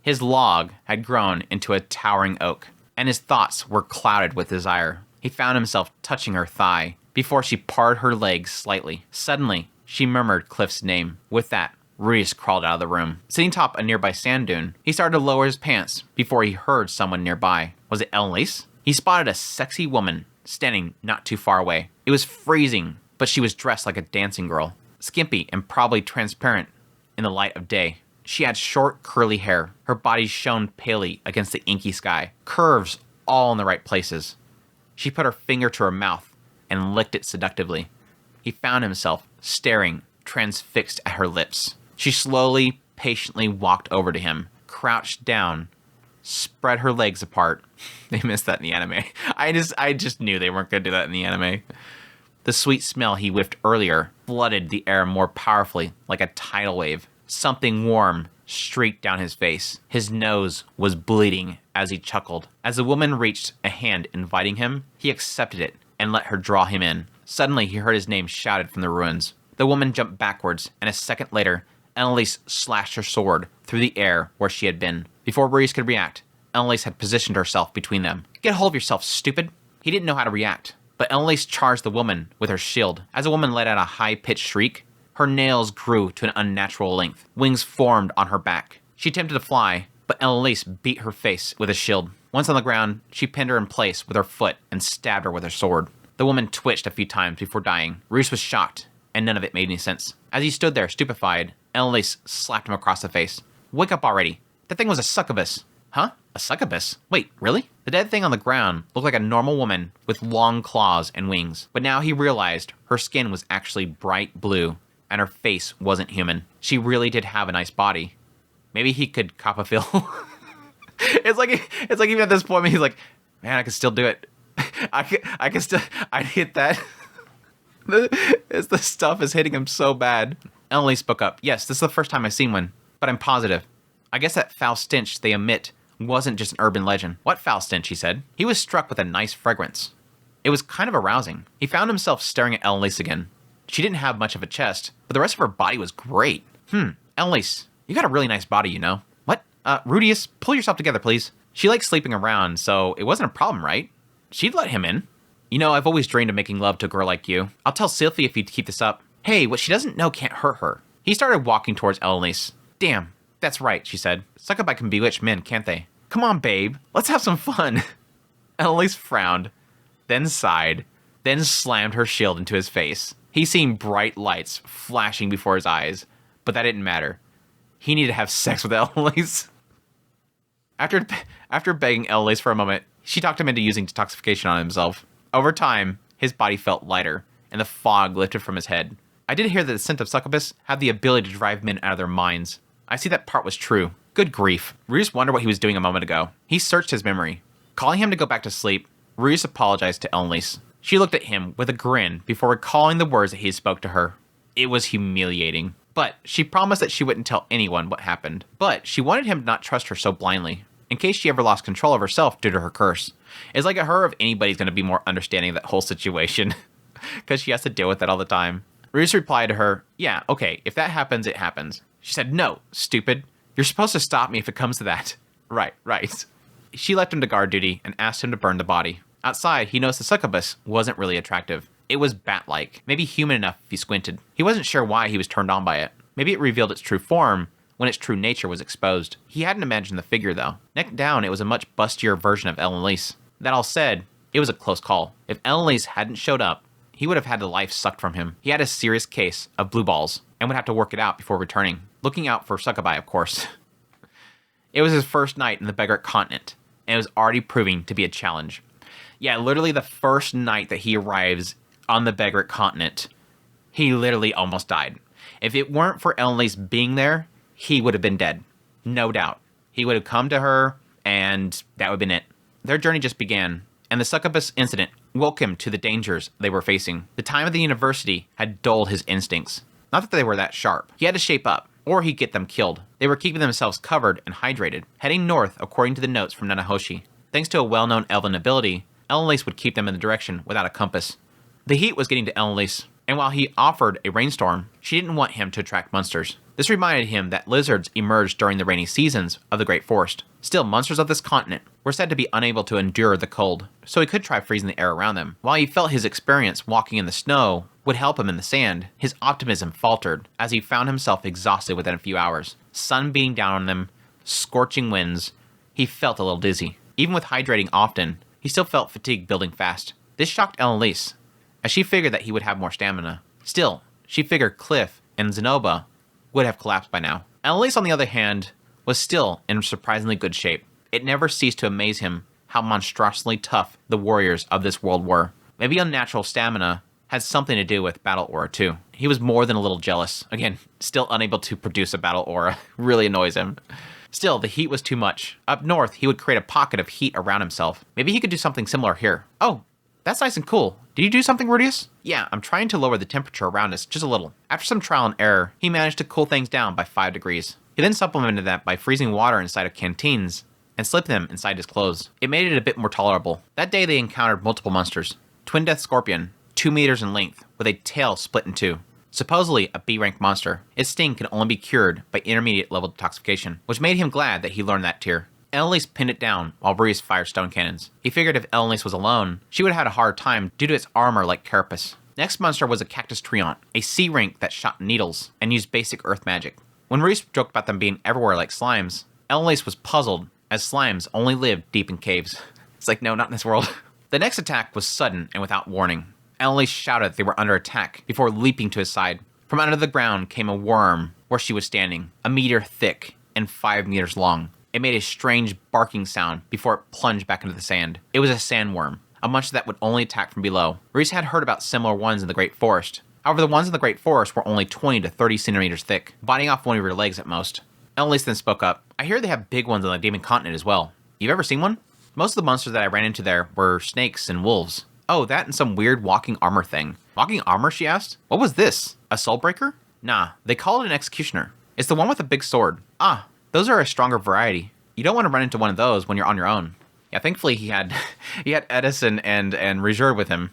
his log had grown into a towering oak, and his thoughts were clouded with desire. He found himself touching her thigh before she parted her legs slightly. Suddenly, she murmured Cliff's name. With that, Rudeus crawled out of the room. Sitting atop a nearby sand dune, he started to lower his pants before he heard someone nearby. Was it Elinalise? He spotted a sexy woman standing not too far away. It was freezing, but she was dressed like a dancing girl, skimpy and probably transparent in the light of day. She had short, curly hair. Her body shone palely against the inky sky, curves all in the right places. She put her finger to her mouth and licked it seductively. He found himself staring, transfixed at her lips. She slowly, patiently walked over to him, crouched down, spread her legs apart. They missed that in the anime. I just knew they weren't going to do that in the anime. The sweet smell he whiffed earlier flooded the air more powerfully, like a tidal wave. Something warm streaked down his face. His nose was bleeding as he chuckled. As the woman reached a hand inviting him, he accepted it and let her draw him in. Suddenly, he heard his name shouted from the ruins. The woman jumped backwards, and a second later, Elinalise slashed her sword through the air where she had been. Before Rudeus could react, Elinalise had positioned herself between them. Get a hold of yourself, stupid! He didn't know how to react, but Elinalise charged the woman with her shield. As the woman let out a high-pitched shriek, her nails grew to an unnatural length. Wings formed on her back. She attempted to fly, but Elinalise beat her face with a shield. Once on the ground, she pinned her in place with her foot and stabbed her with her sword. The woman twitched a few times before dying. Rudeus was shocked, and none of it made any sense. As he stood there, stupefied, Elinalise slapped him across the face. Wake up already. That thing was a succubus. Huh? A succubus? Wait, really? The dead thing on the ground looked like a normal woman with long claws and wings. But now he realized her skin was actually bright blue, and her face wasn't human. She really did have a nice body. Maybe he could cop a feel. It's like even at this point, he's like, man, I can still do it. I can still, I'd hit that. The stuff is hitting him so bad. Elinalise spoke up. Yes, this is the first time I've seen one, but I'm positive. I guess that foul stench they emit wasn't just an urban legend. What foul stench, he said. He was struck with a nice fragrance. It was kind of arousing. He found himself staring at Elinalise again. She didn't have much of a chest, but the rest of her body was great. Elinalise, you got a really nice body, you know. What? Rudeus, pull yourself together, please. She likes sleeping around, so it wasn't a problem, right? She'd let him in. You know, I've always dreamed of making love to a girl like you. I'll tell Sylphie if you keep this up. Hey, what she doesn't know can't hurt her. He started walking towards Elinalise. Damn, that's right, she said. Succubi can bewitch men, can't they? Come on, babe. Let's have some fun. Elinalise frowned, then sighed, then slammed her shield into his face. He seen bright lights flashing before his eyes, but that didn't matter. He needed to have sex with Elinalise. After begging Elinalise for a moment, she talked him into using detoxification on himself. Over time, his body felt lighter, and the fog lifted from his head. I did hear that the scent of succubus had the ability to drive men out of their minds. I see that part was true. Good grief. Rudeus wondered what he was doing a moment ago. He searched his memory. Calling him to go back to sleep, Rudeus apologized to Elinalise. She looked at him with a grin before recalling the words that he spoke to her. It was humiliating. But she promised that she wouldn't tell anyone what happened. But she wanted him to not trust her so blindly, in case she ever lost control of herself due to her curse. It's like at her if anybody's going to be more understanding of that whole situation, because she has to deal with that all the time. Rudeus replied to her, yeah, okay, if that happens, it happens. She said, no, stupid. You're supposed to stop me if it comes to that. Right. She left him to guard duty and asked him to burn the body. Outside, he noticed the succubus wasn't really attractive. It was bat-like, maybe human enough if he squinted. He wasn't sure why he was turned on by it. Maybe it revealed its true form when its true nature was exposed. He hadn't imagined the figure, though. Neck down, it was a much bustier version of Elinalise. That all said, it was a close call. If Elinalise hadn't showed up, he would have had the life sucked from him. He had a serious case of blue balls and would have to work it out before returning. Looking out for Succubus, of course. It was his first night in the Begaritt continent, and it was already proving to be a challenge. Yeah, literally the first night that he arrives on the Begaritt continent, he literally almost died. If it weren't for Elinalise being there, he would have been dead. No doubt. He would have come to her, and that would have been it. Their journey just began, and the succubus incident woke him to the dangers they were facing. The time of the university had dulled his instincts. Not that they were that sharp. He had to shape up, or he'd get them killed. They were keeping themselves covered and hydrated, heading north according to the notes from Nanahoshi. Thanks to a well-known elven ability, Elinalise would keep them in the direction without a compass. The heat was getting to Elinalise, and while he offered a rainstorm, she didn't want him to attract monsters. This reminded him that lizards emerged during the rainy seasons of the Great Forest. Still, monsters of this continent were said to be unable to endure the cold, so he could try freezing the air around them. While he felt his experience walking in the snow would help him in the sand, his optimism faltered as he found himself exhausted within a few hours. Sun beating down on him, scorching winds, he felt a little dizzy. Even with hydrating often, he still felt fatigue building fast. This shocked Elinalise, as she figured that he would have more stamina. Still, she figured Cliff and Zenoba would have collapsed by now. Elinalise, on the other hand, was still in surprisingly good shape. It never ceased to amaze him how monstrously tough the warriors of this world were. Maybe unnatural stamina had something to do with battle aura too. He was more than a little jealous. Again, still unable to produce a battle aura. Really annoys him. Still, the heat was too much. Up north, he would create a pocket of heat around himself. Maybe he could do something similar here. Oh, that's nice and cool. Did you do something, Rudeus? Yeah, I'm trying to lower the temperature around us just a little. After some trial and error, he managed to cool things down by 5 degrees. He then supplemented that by freezing water inside of canteens and slipping them inside his clothes. It made it a bit more tolerable. That day they encountered multiple monsters. Twin Death Scorpion, 2 meters in length, with a tail split in two. Supposedly a B-rank monster, its sting can only be cured by intermediate level detoxification, which made him glad that he learned that tier. Elinalise pinned it down while Rudeus fired stone cannons. He figured if Elinalise was alone, she would have had a hard time due to its armor like Carapace. Next monster was a Cactus Treant, a C-rank that shot needles and used basic earth magic. When Rudeus joked about them being everywhere like slimes, Elinalise was puzzled as slimes only lived deep in caves. It's like, no, not in this world. The next attack was sudden and without warning. Elinalise shouted they were under attack before leaping to his side. From under the ground came a worm where she was standing, a meter thick and 5 meters long. It made a strange barking sound before it plunged back into the sand. It was a sandworm, a monster that would only attack from below. Rudeus had heard about similar ones in the Great Forest. However, the ones in the Great Forest were only 20 to 30 centimeters thick, biting off one of your legs at most. Elinalise then spoke up. I hear they have big ones on the Demon Continent as well. You've ever seen one? Most of the monsters that I ran into there were snakes and wolves. Oh, that and some weird walking armor thing. Walking armor, she asked? What was this? A soulbreaker? Nah, they call it an executioner. It's the one with a big sword. Ah, those are a stronger variety. You don't want to run into one of those when you're on your own. Yeah, thankfully he had Edison and Reserve with him.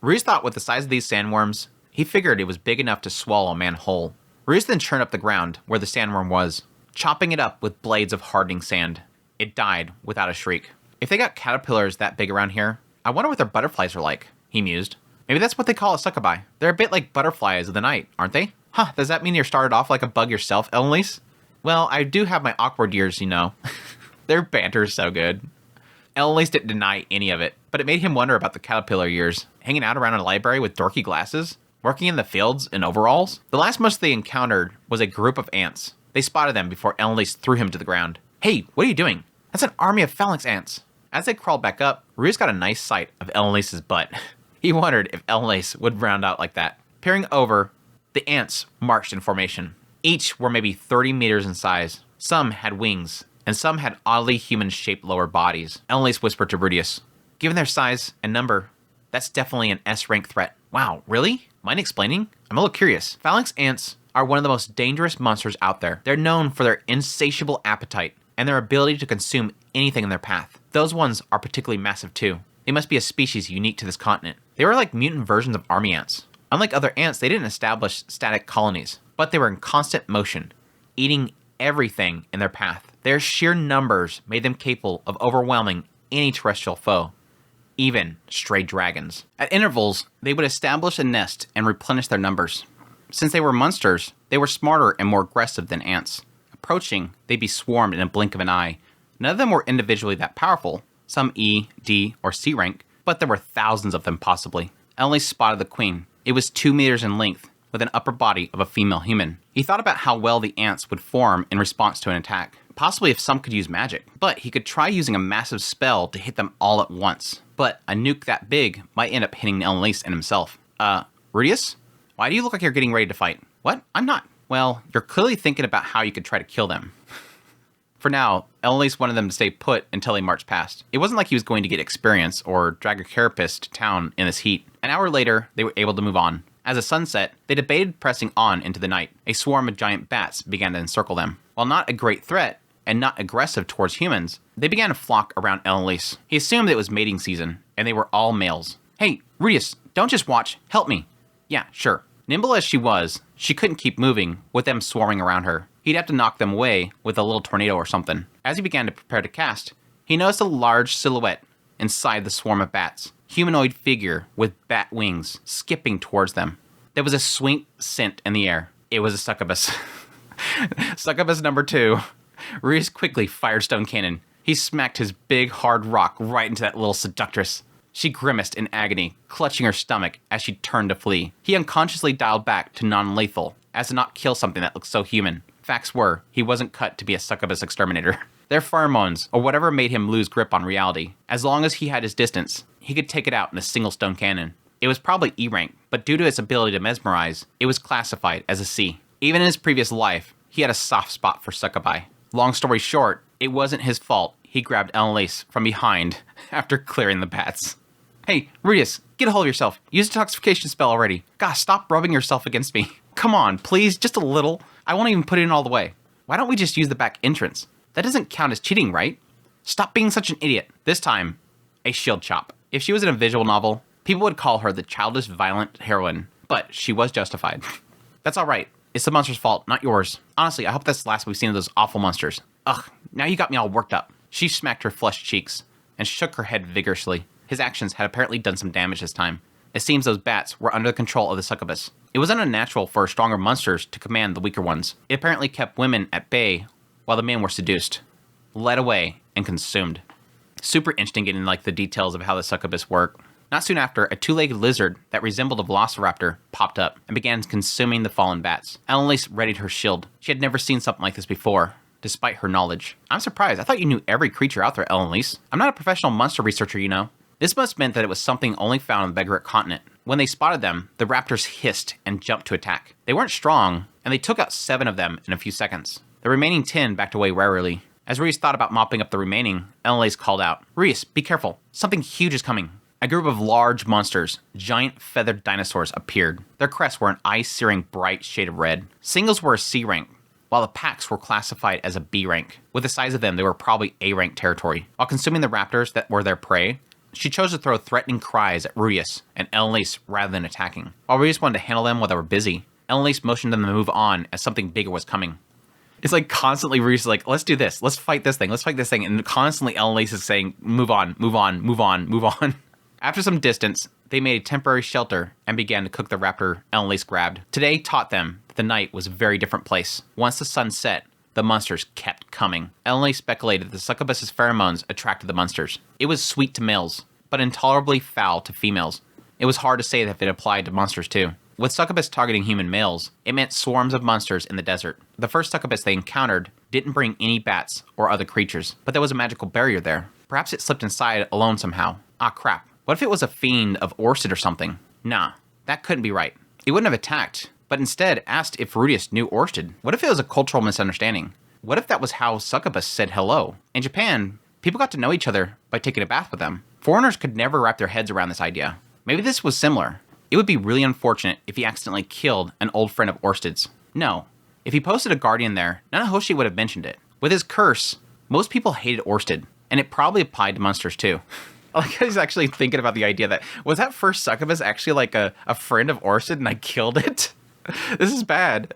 Rudeus thought with the size of these sandworms, he figured it was big enough to swallow a man whole. Rudeus then churned up the ground where the sandworm was, chopping it up with blades of hardening sand. It died without a shriek. If they got caterpillars that big around here, I wonder what their butterflies are like, he mused. Maybe that's what they call a succubi. They're a bit like butterflies of the night, aren't they? Huh, does that mean you're started off like a bug yourself, Elinalise? Well, I do have my awkward years, you know. Their banter's so good. Elinalise didn't deny any of it, but it made him wonder about the caterpillar years. Hanging out around a library with dorky glasses? Working in the fields in overalls? The last monster they encountered was a group of ants. They spotted them before Elinalise threw him to the ground. Hey, what are you doing? That's an army of Phalanx Ants. As they crawled back up, Rudeus got a nice sight of Elinalise's butt. He wondered if Elinalise would round out like that. Peering over, the ants marched in formation. Each were maybe 30 meters in size. Some had wings, and some had oddly human-shaped lower bodies. Elinalise whispered to Rudeus, given their size and number, that's definitely an S-rank threat. Wow, really? Mind explaining? I'm a little curious. Phalanx Ants are one of the most dangerous monsters out there. They're known for their insatiable appetite and their ability to consume anything in their path. Those ones are particularly massive too. They must be a species unique to this continent. They were like mutant versions of army ants. Unlike other ants, they didn't establish static colonies, but they were in constant motion, eating everything in their path. Their sheer numbers made them capable of overwhelming any terrestrial foe, even stray dragons. At intervals, they would establish a nest and replenish their numbers. Since they were monsters, they were smarter and more aggressive than ants. Approaching, they'd be swarmed in a blink of an eye. None of them were individually that powerful, some E, D, or C rank, but there were thousands of them possibly. Elinalise spotted the queen. It was 2 meters in length, with an upper body of a female human. He thought about how well the ants would form in response to an attack, possibly if some could use magic. But he could try using a massive spell to hit them all at once. But a nuke that big might end up hitting Elinalise and himself. Rudeus? Why do you look like you're getting ready to fight? What? I'm not. Well, you're clearly thinking about how you could try to kill them. For now, Elinalise wanted them to stay put until he marched past. It wasn't like he was going to get experience or drag a carapace to town in this heat. An hour later, they were able to move on. As the sun set, they debated pressing on into the night. A swarm of giant bats began to encircle them. While not a great threat, and not aggressive towards humans, they began to flock around Elinalise. He assumed it was mating season, and they were all males. Hey, Rudeus, don't just watch, help me. Yeah, sure. Nimble as she was, she couldn't keep moving with them swarming around her. He'd have to knock them away with a little tornado or something. As he began to prepare to cast, he noticed a large silhouette inside the swarm of bats. Humanoid figure with bat wings skipping towards them. There was a sweet scent in the air. It was a succubus. Succubus number 2. Rudeus quickly fired stone cannon. He smacked his big hard rock right into that little seductress. She grimaced in agony, clutching her stomach as she turned to flee. He unconsciously dialed back to non-lethal, as to not kill something that looked so human. Facts were, he wasn't cut to be a succubus exterminator. Their pheromones, or whatever made him lose grip on reality. As long as he had his distance, he could take it out in a single stone cannon. It was probably E rank, but due to its ability to mesmerize, it was classified as a C. Even in his previous life, he had a soft spot for succubi. Long story short, it wasn't his fault he grabbed Elinalise from behind after clearing the bats. Hey, Rudeus, get a hold of yourself. Use a detoxification spell already. Gosh, stop rubbing yourself against me. Come on, please, just a little. I won't even put it in all the way. Why don't we just use the back entrance? That doesn't count as cheating, right? Stop being such an idiot. This time, a shield chop. If she was in a visual novel, people would call her the childish, violent heroine, but she was justified. That's alright. It's the monster's fault, not yours. Honestly, I hope that's the last we've seen of those awful monsters. Ugh, now you got me all worked up. She smacked her flushed cheeks and shook her head vigorously. His actions had apparently done some damage this time. It seems those bats were under the control of the succubus. It wasn't unnatural for stronger monsters to command the weaker ones. It apparently kept women at bay while the men were seduced, led away, and consumed. Super interesting getting like the details of how the succubus work. Not soon after, a two-legged lizard that resembled a velociraptor popped up and began consuming the fallen bats. Elinalise readied her shield. She had never seen something like this before, despite her knowledge. I'm surprised. I thought you knew every creature out there, Elinalise. I'm not a professional monster researcher, you know. This must have meant that it was something only found on the Begaritt continent. When they spotted them, the raptors hissed and jumped to attack. They weren't strong, and they took out 7 of them in a few seconds. The remaining 10 backed away warily. As Rudeus thought about mopping up the remaining, Elinalise called out, "Rudeus, be careful. Something huge is coming." A group of large monsters, giant feathered dinosaurs, appeared. Their crests were an eye-searing bright shade of red. Singles were a C rank, while the packs were classified as a B rank. With the size of them, they were probably A rank territory. While consuming the raptors that were their prey, she chose to throw threatening cries at Rudeus and Elinalise rather than attacking. While Rudeus wanted to handle them while they were busy, Elinalise motioned them to move on as something bigger was coming. It's like constantly Rudeus is like, let's do this, let's fight this thing, and constantly Elinalise is saying, move on, move on, move on, move on. After some distance, they made a temporary shelter and began to cook the raptor Elinalise grabbed. Today taught them that the night was a very different place. Once the sun set, the monsters kept coming. Elinalise speculated that the succubus's pheromones attracted the monsters. It was sweet to males, but intolerably foul to females. It was hard to say that if it applied to monsters too. With succubus targeting human males, it meant swarms of monsters in the desert. The first succubus they encountered didn't bring any bats or other creatures, but there was a magical barrier there. Perhaps it slipped inside alone somehow. Ah crap. What if it was a fiend of Orsted or something? Nah, that couldn't be right. It wouldn't have attacked, but instead asked if Rudeus knew Orsted. What if it was a cultural misunderstanding? What if that was how succubus said hello? In Japan, people got to know each other by taking a bath with them. Foreigners could never wrap their heads around this idea. Maybe this was similar. It would be really unfortunate if he accidentally killed an old friend of Orsted's. No. If he posted a guardian there, Nanahoshi would have mentioned it. With his curse, most people hated Orsted, and it probably applied to monsters too. Like, I was actually thinking about the idea that, was that first succubus actually like a friend of Orsted and I killed it? This is bad.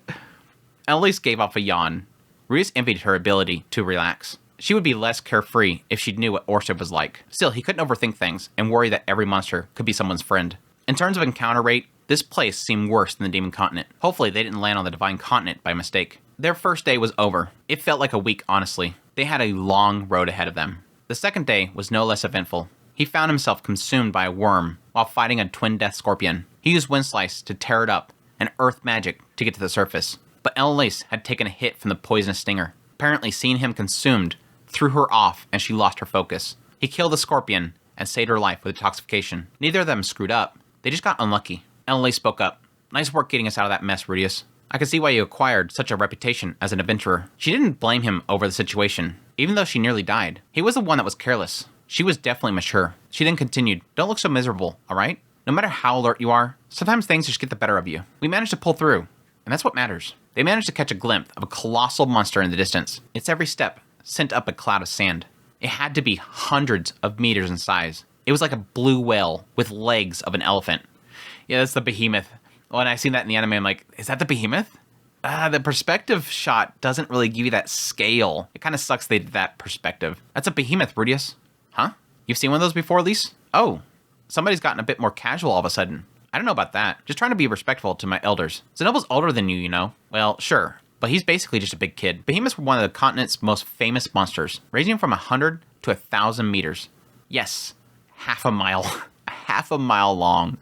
Elinalise gave off a yawn. Rudeus envied her ability to relax. She would be less carefree if she knew what Orsted was like. Still, he couldn't overthink things and worry that every monster could be someone's friend. In terms of encounter rate, this place seemed worse than the Demon Continent. Hopefully, they didn't land on the Divine Continent by mistake. Their first day was over. It felt like a week, honestly. They had a long road ahead of them. The second day was no less eventful. He found himself consumed by a worm while fighting a twin death scorpion. He used Wind Slice to tear it up and earth magic to get to the surface. But Elinalise had taken a hit from the poisonous stinger. Apparently, seeing him consumed threw her off and she lost her focus. He killed the scorpion and saved her life with detoxification. Neither of them screwed up. They just got unlucky. Elinalise spoke up. "Nice work getting us out of that mess, Rudeus. I can see why you acquired such a reputation as an adventurer." She didn't blame him over the situation, even though she nearly died. He was the one that was careless. She was definitely mature. She then continued, "Don't look so miserable, alright? No matter how alert you are, sometimes things just get the better of you. We managed to pull through, and that's what matters." They managed to catch a glimpse of a colossal monster in the distance. Its every step sent up a cloud of sand. It had to be hundreds of meters in size. It was like a blue whale with legs of an elephant. Yeah, that's the Behemoth. When I seen that in the anime, I'm like, is that the Behemoth? The perspective shot doesn't really give you that scale. It kind of sucks they did that perspective. That's a Behemoth, Rudeus. Huh? You've seen one of those before, Elise? Oh, somebody's gotten a bit more casual all of a sudden. I don't know about that. Just trying to be respectful to my elders. Zenoble's older than you know. Well, sure, but he's basically just a big kid. Behemoths were one of the continent's most famous monsters, ranging from 100 to 1,000 meters. Yes, half a mile. Half a mile long.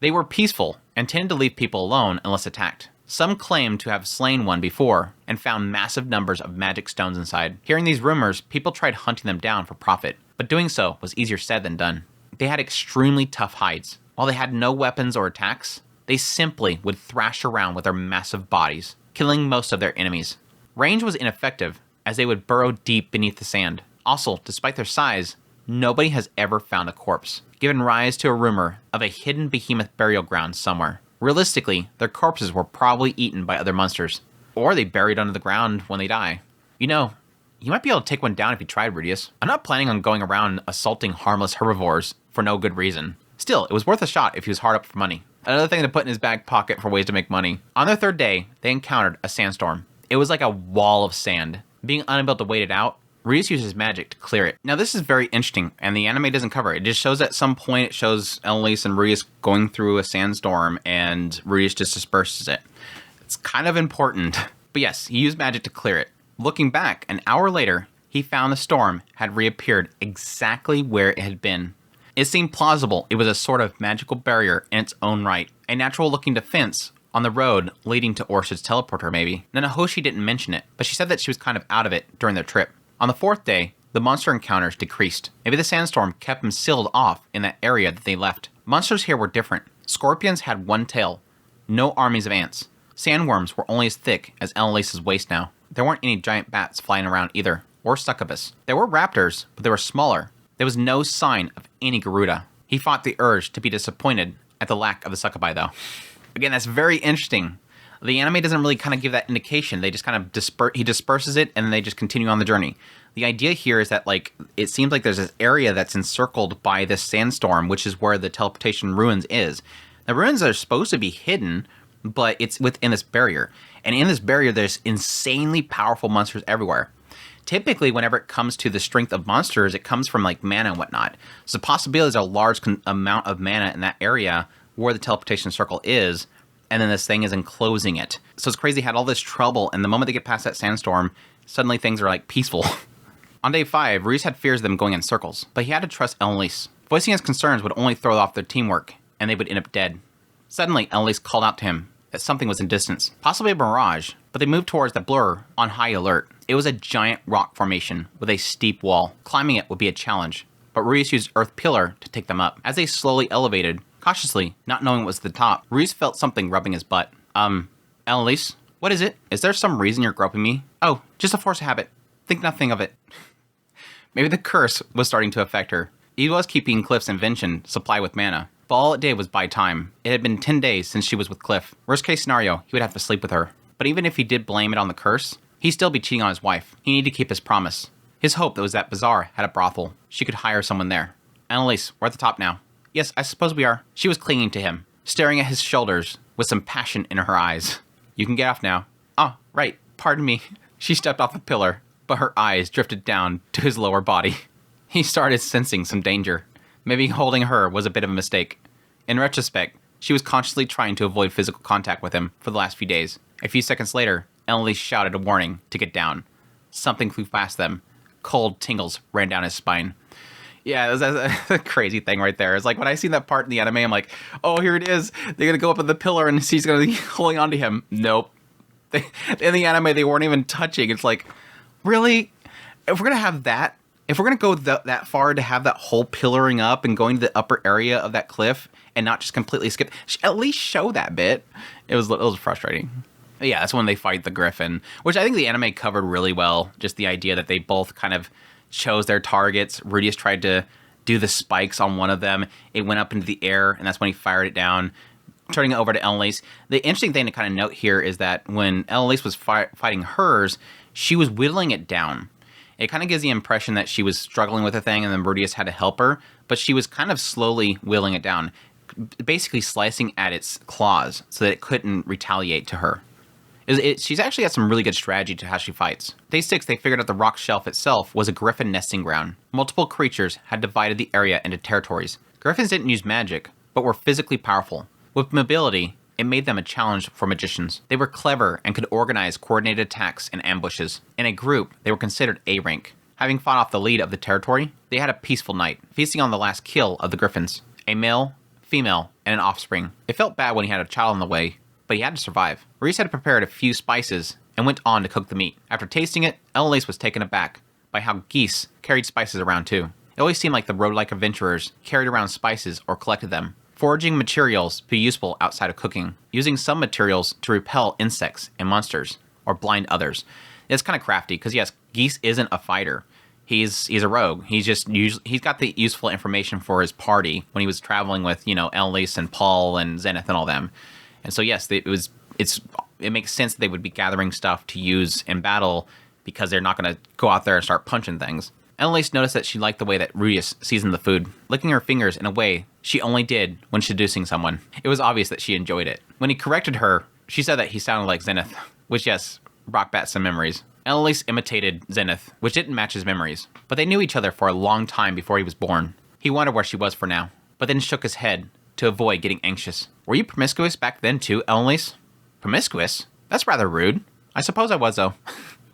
They were peaceful and tended to leave people alone unless attacked. Some claimed to have slain one before and found massive numbers of magic stones inside. Hearing these rumors, people tried hunting them down for profit, but doing so was easier said than done. They had extremely tough hides. While they had no weapons or attacks, they simply would thrash around with their massive bodies, killing most of their enemies. Range was ineffective, as they would burrow deep beneath the sand. Also, despite their size, nobody has ever found a corpse, giving rise to a rumor of a hidden behemoth burial ground somewhere. Realistically, their corpses were probably eaten by other monsters, or they buried under the ground when they die. You know, you might be able to take one down if you tried, Rudeus. I'm not planning on going around assaulting harmless herbivores for no good reason. Still, it was worth a shot if he was hard up for money. Another thing to put in his back pocket for ways to make money. On their third day, they encountered a sandstorm. It was like a wall of sand. Being unable to wait it out, Rudeus uses magic to clear it. Now this is very interesting, and the anime doesn't cover it. It just shows at some point, it shows Elinalise and Rudeus going through a sandstorm, and Rudeus just disperses it. It's kind of important. But yes, he used magic to clear it. Looking back, an hour later, he found the storm had reappeared exactly where it had been. It seemed plausible it was a sort of magical barrier in its own right. A natural-looking defense on the road leading to Orsted's teleporter, maybe. Nanahoshi didn't mention it, but she said that she was kind of out of it during their trip. On the fourth day, the monster encounters decreased. Maybe the sandstorm kept them sealed off in that area that they left. Monsters here were different. Scorpions had one tail. No armies of ants. Sandworms were only as thick as Elinalise's waist now. There weren't any giant bats flying around either, or succubus. There were raptors, but they were smaller. There was no sign of any Garuda. He fought the urge to be disappointed at the lack of the succubi, though. Again, that's very interesting. The anime doesn't really kind of give that indication. They just kind of he disperses it, and then they just continue on the journey. The idea here is that, like, it seems like there's this area that's encircled by this sandstorm, which is where the teleportation ruins is. The ruins are supposed to be hidden, but it's within this barrier. And in this barrier, there's insanely powerful monsters everywhere. Typically, whenever it comes to the strength of monsters, it comes from, like, mana and whatnot. So the possibility is a large amount of mana in that area where the teleportation circle is, and then this thing is enclosing it. So it's crazy, they had all this trouble, and the moment they get past that sandstorm, suddenly things are, like, peaceful. On day 5, Rudeus had fears of them going in circles, but he had to trust Elinalise. Voicing his concerns would only throw off their teamwork, and they would end up dead. Suddenly, Elinalise called out to him that something was in distance, possibly a mirage, but they moved towards the blur on high alert. It was a giant rock formation with a steep wall. Climbing it would be a challenge, but Rudeus used Earth Pillar to take them up. As they slowly elevated, cautiously, not knowing what was at the top, Rudeus felt something rubbing his butt. Elinalise, what is it? Is there some reason you're groping me? Oh, just a force habit. Think nothing of it. Maybe the curse was starting to affect her. He was keeping Cliff's invention supplied with mana, but all it did was buy time. It had been 10 days since she was with Cliff. Worst case scenario, he would have to sleep with her. But even if he did blame it on the curse, he'd still be cheating on his wife. He needed to keep his promise. His hope was that Bazaar had a brothel. She could hire someone there. Elinalise, we're at the top now. Yes, I suppose we are. She was clinging to him, staring at his shoulders with some passion in her eyes. You can get off now. Oh, right. Pardon me. She stepped off the pillar, but her eyes drifted down to his lower body. He started sensing some danger. Maybe holding her was a bit of a mistake. In retrospect, she was consciously trying to avoid physical contact with him for the last few days. A few seconds later, Elinalise shouted a warning to get down. Something flew past them. Cold tingles ran down his spine. Yeah, that's a crazy thing right there. It's like when I see that part in the anime, I'm like, oh, here it is. They're going to go up on the pillar and she's going to be holding on to him. Nope. In the anime, they weren't even touching. It's like, really? If we're going to have that, if we're going to go that far to have that whole pillaring up and going to the upper area of that cliff and not just completely skip, at least show that bit. It was frustrating. But yeah, that's when they fight the Gryphon, which I think the anime covered really well. Just the idea that they both kind of chose their targets. Rudeus tried to do the spikes on one of them. It went up into the air, and that's when he fired it down, turning it over to Elinalise. The interesting thing to kind of note here is that when Elinalise was fighting hers, she was whittling it down. It kind of gives the impression that she was struggling with the thing, and then Rudeus had to help her, but she was kind of slowly whittling it down, basically slicing at its claws so that it couldn't retaliate to her. She's actually got some really good strategy to how she fights. Day 6, they figured out the rock shelf itself was a Gryphon nesting ground. Multiple creatures had divided the area into territories. Gryphons didn't use magic, but were physically powerful. With mobility, it made them a challenge for magicians. They were clever and could organize coordinated attacks and ambushes. In a group, they were considered A rank. Having fought off the lead of the territory, they had a peaceful night, feasting on the last kill of the Gryphons. A male, female, and an offspring. It felt bad when he had a child on the way, but he had to survive. Rudeus had prepared a few spices and went on to cook the meat. After tasting it, Elinalise was taken aback by how geese carried spices around too. It always seemed like the road-like adventurers carried around spices or collected them, foraging materials to be useful outside of cooking, using some materials to repel insects and monsters, or blind others. It's kind of crafty, because yes, Geese isn't a fighter. He's a rogue. He's got the useful information for his party when he was traveling with, Elinalise and Paul and Zenith and all them. And so yes, it makes sense that they would be gathering stuff to use in battle because they're not going to go out there and start punching things. Elinalise noticed that she liked the way that Rudeus seasoned the food, licking her fingers in a way she only did when seducing someone. It was obvious that she enjoyed it. When he corrected her, she said that he sounded like Zenith, which yes, brought back some memories. Elinalise imitated Zenith, which didn't match his memories, but they knew each other for a long time before he was born. He wondered where she was for now, but then shook his head to avoid getting anxious. Were you promiscuous back then too, Elinalise? Promiscuous? That's rather rude. I suppose I was, though.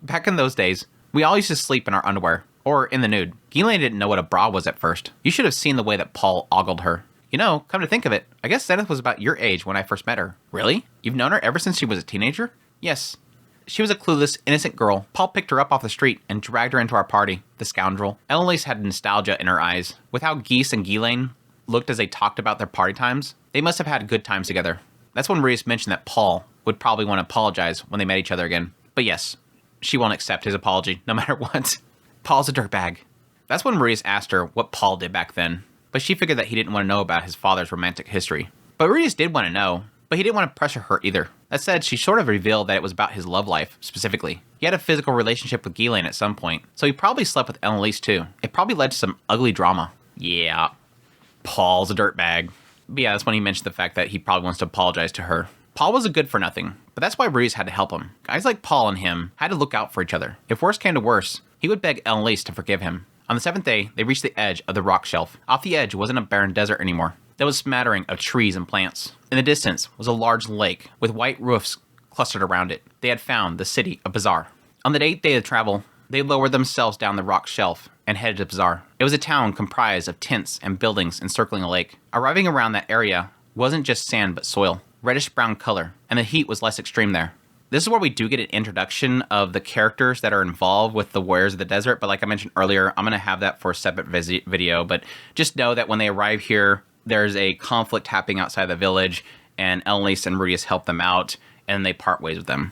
Back in those days, we all used to sleep in our underwear, or in the nude. Ghislaine didn't know what a bra was at first. You should have seen the way that Paul ogled her. Come to think of it, I guess Zenith was about your age when I first met her. Really? You've known her ever since she was a teenager? Yes. She was a clueless, innocent girl. Paul picked her up off the street and dragged her into our party, the scoundrel. Elinalise had nostalgia in her eyes. With how Geese and Ghislaine looked as they talked about their party times, they must have had good times together. That's when Rudeus mentioned that Paul would probably want to apologize when they met each other again. But yes, she won't accept his apology, no matter what. Paul's a dirtbag. That's when Rudeus asked her what Paul did back then, but she figured that he didn't want to know about his father's romantic history. But Rudeus did want to know, but he didn't want to pressure her either. That said, she sort of revealed that it was about his love life, specifically. He had a physical relationship with Ghislaine at some point, so he probably slept with Elinalise too. It probably led to some ugly drama. Yeah, Paul's a dirtbag. But yeah, that's when he mentioned the fact that he probably wants to apologize to her. Paul was a good for nothing, but that's why Rudeus had to help him. Guys like Paul and him had to look out for each other. If worse came to worse, he would beg Elinalise to forgive him. On the 7th day, they reached the edge of the rock shelf. Off the edge wasn't a barren desert anymore. There was a smattering of trees and plants. In the distance was a large lake with white roofs clustered around it. They had found the city of Bazaar. On the 8th day of travel, they lowered themselves down the rock shelf and headed to Bazaar. It was a town comprised of tents and buildings encircling a lake. Arriving around that area wasn't just sand but soil, reddish-brown color, and the heat was less extreme there. This is where we do get an introduction of the characters that are involved with the Warriors of the Desert, but like I mentioned earlier, I'm going to have that for a separate video, but just know that when they arrive here, there's a conflict happening outside the village, and Elinalise and Rudeus help them out, and they part ways with them.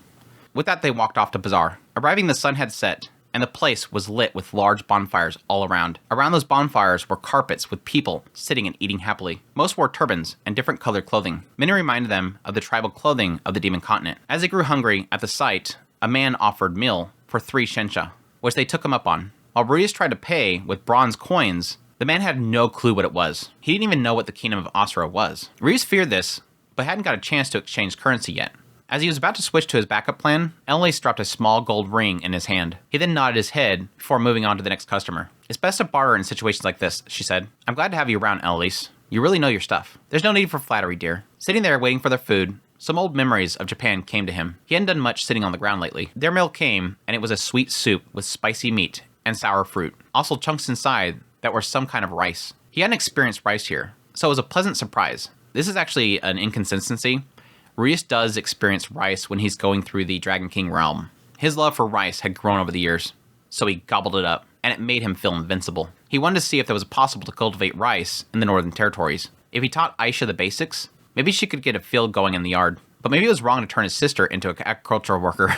With that, they walked off to Bazaar. Arriving, the sun had set, and the place was lit with large bonfires all around. Around those bonfires were carpets with people sitting and eating happily. Most wore turbans and different colored clothing. Many reminded them of the tribal clothing of the Demon Continent. As they grew hungry at the sight, a man offered meal for 3 shensha, which they took him up on. While Rudeus tried to pay with bronze coins, the man had no clue what it was. He didn't even know what the Kingdom of Asura was. Rudeus feared this, but hadn't got a chance to exchange currency yet. As he was about to switch to his backup plan, Elinalise dropped a small gold ring in his hand. He then nodded his head before moving on to the next customer. It's best to barter in situations like this, she said. I'm glad to have you around, Elinalise. You really know your stuff. There's no need for flattery, dear. Sitting there waiting for their food, some old memories of Japan came to him. He hadn't done much sitting on the ground lately. Their meal came, and it was a sweet soup with spicy meat and sour fruit. Also chunks inside that were some kind of rice. He hadn't experienced rice here, so it was a pleasant surprise. This is actually an inconsistency. Rudeus does experience rice when he's going through the Dragon King realm. His love for rice had grown over the years, so he gobbled it up, and it made him feel invincible. He wanted to see if there was possible to cultivate rice in the Northern Territories. If he taught Aisha the basics, maybe she could get a field going in the yard. But maybe it was wrong to turn his sister into an agricultural worker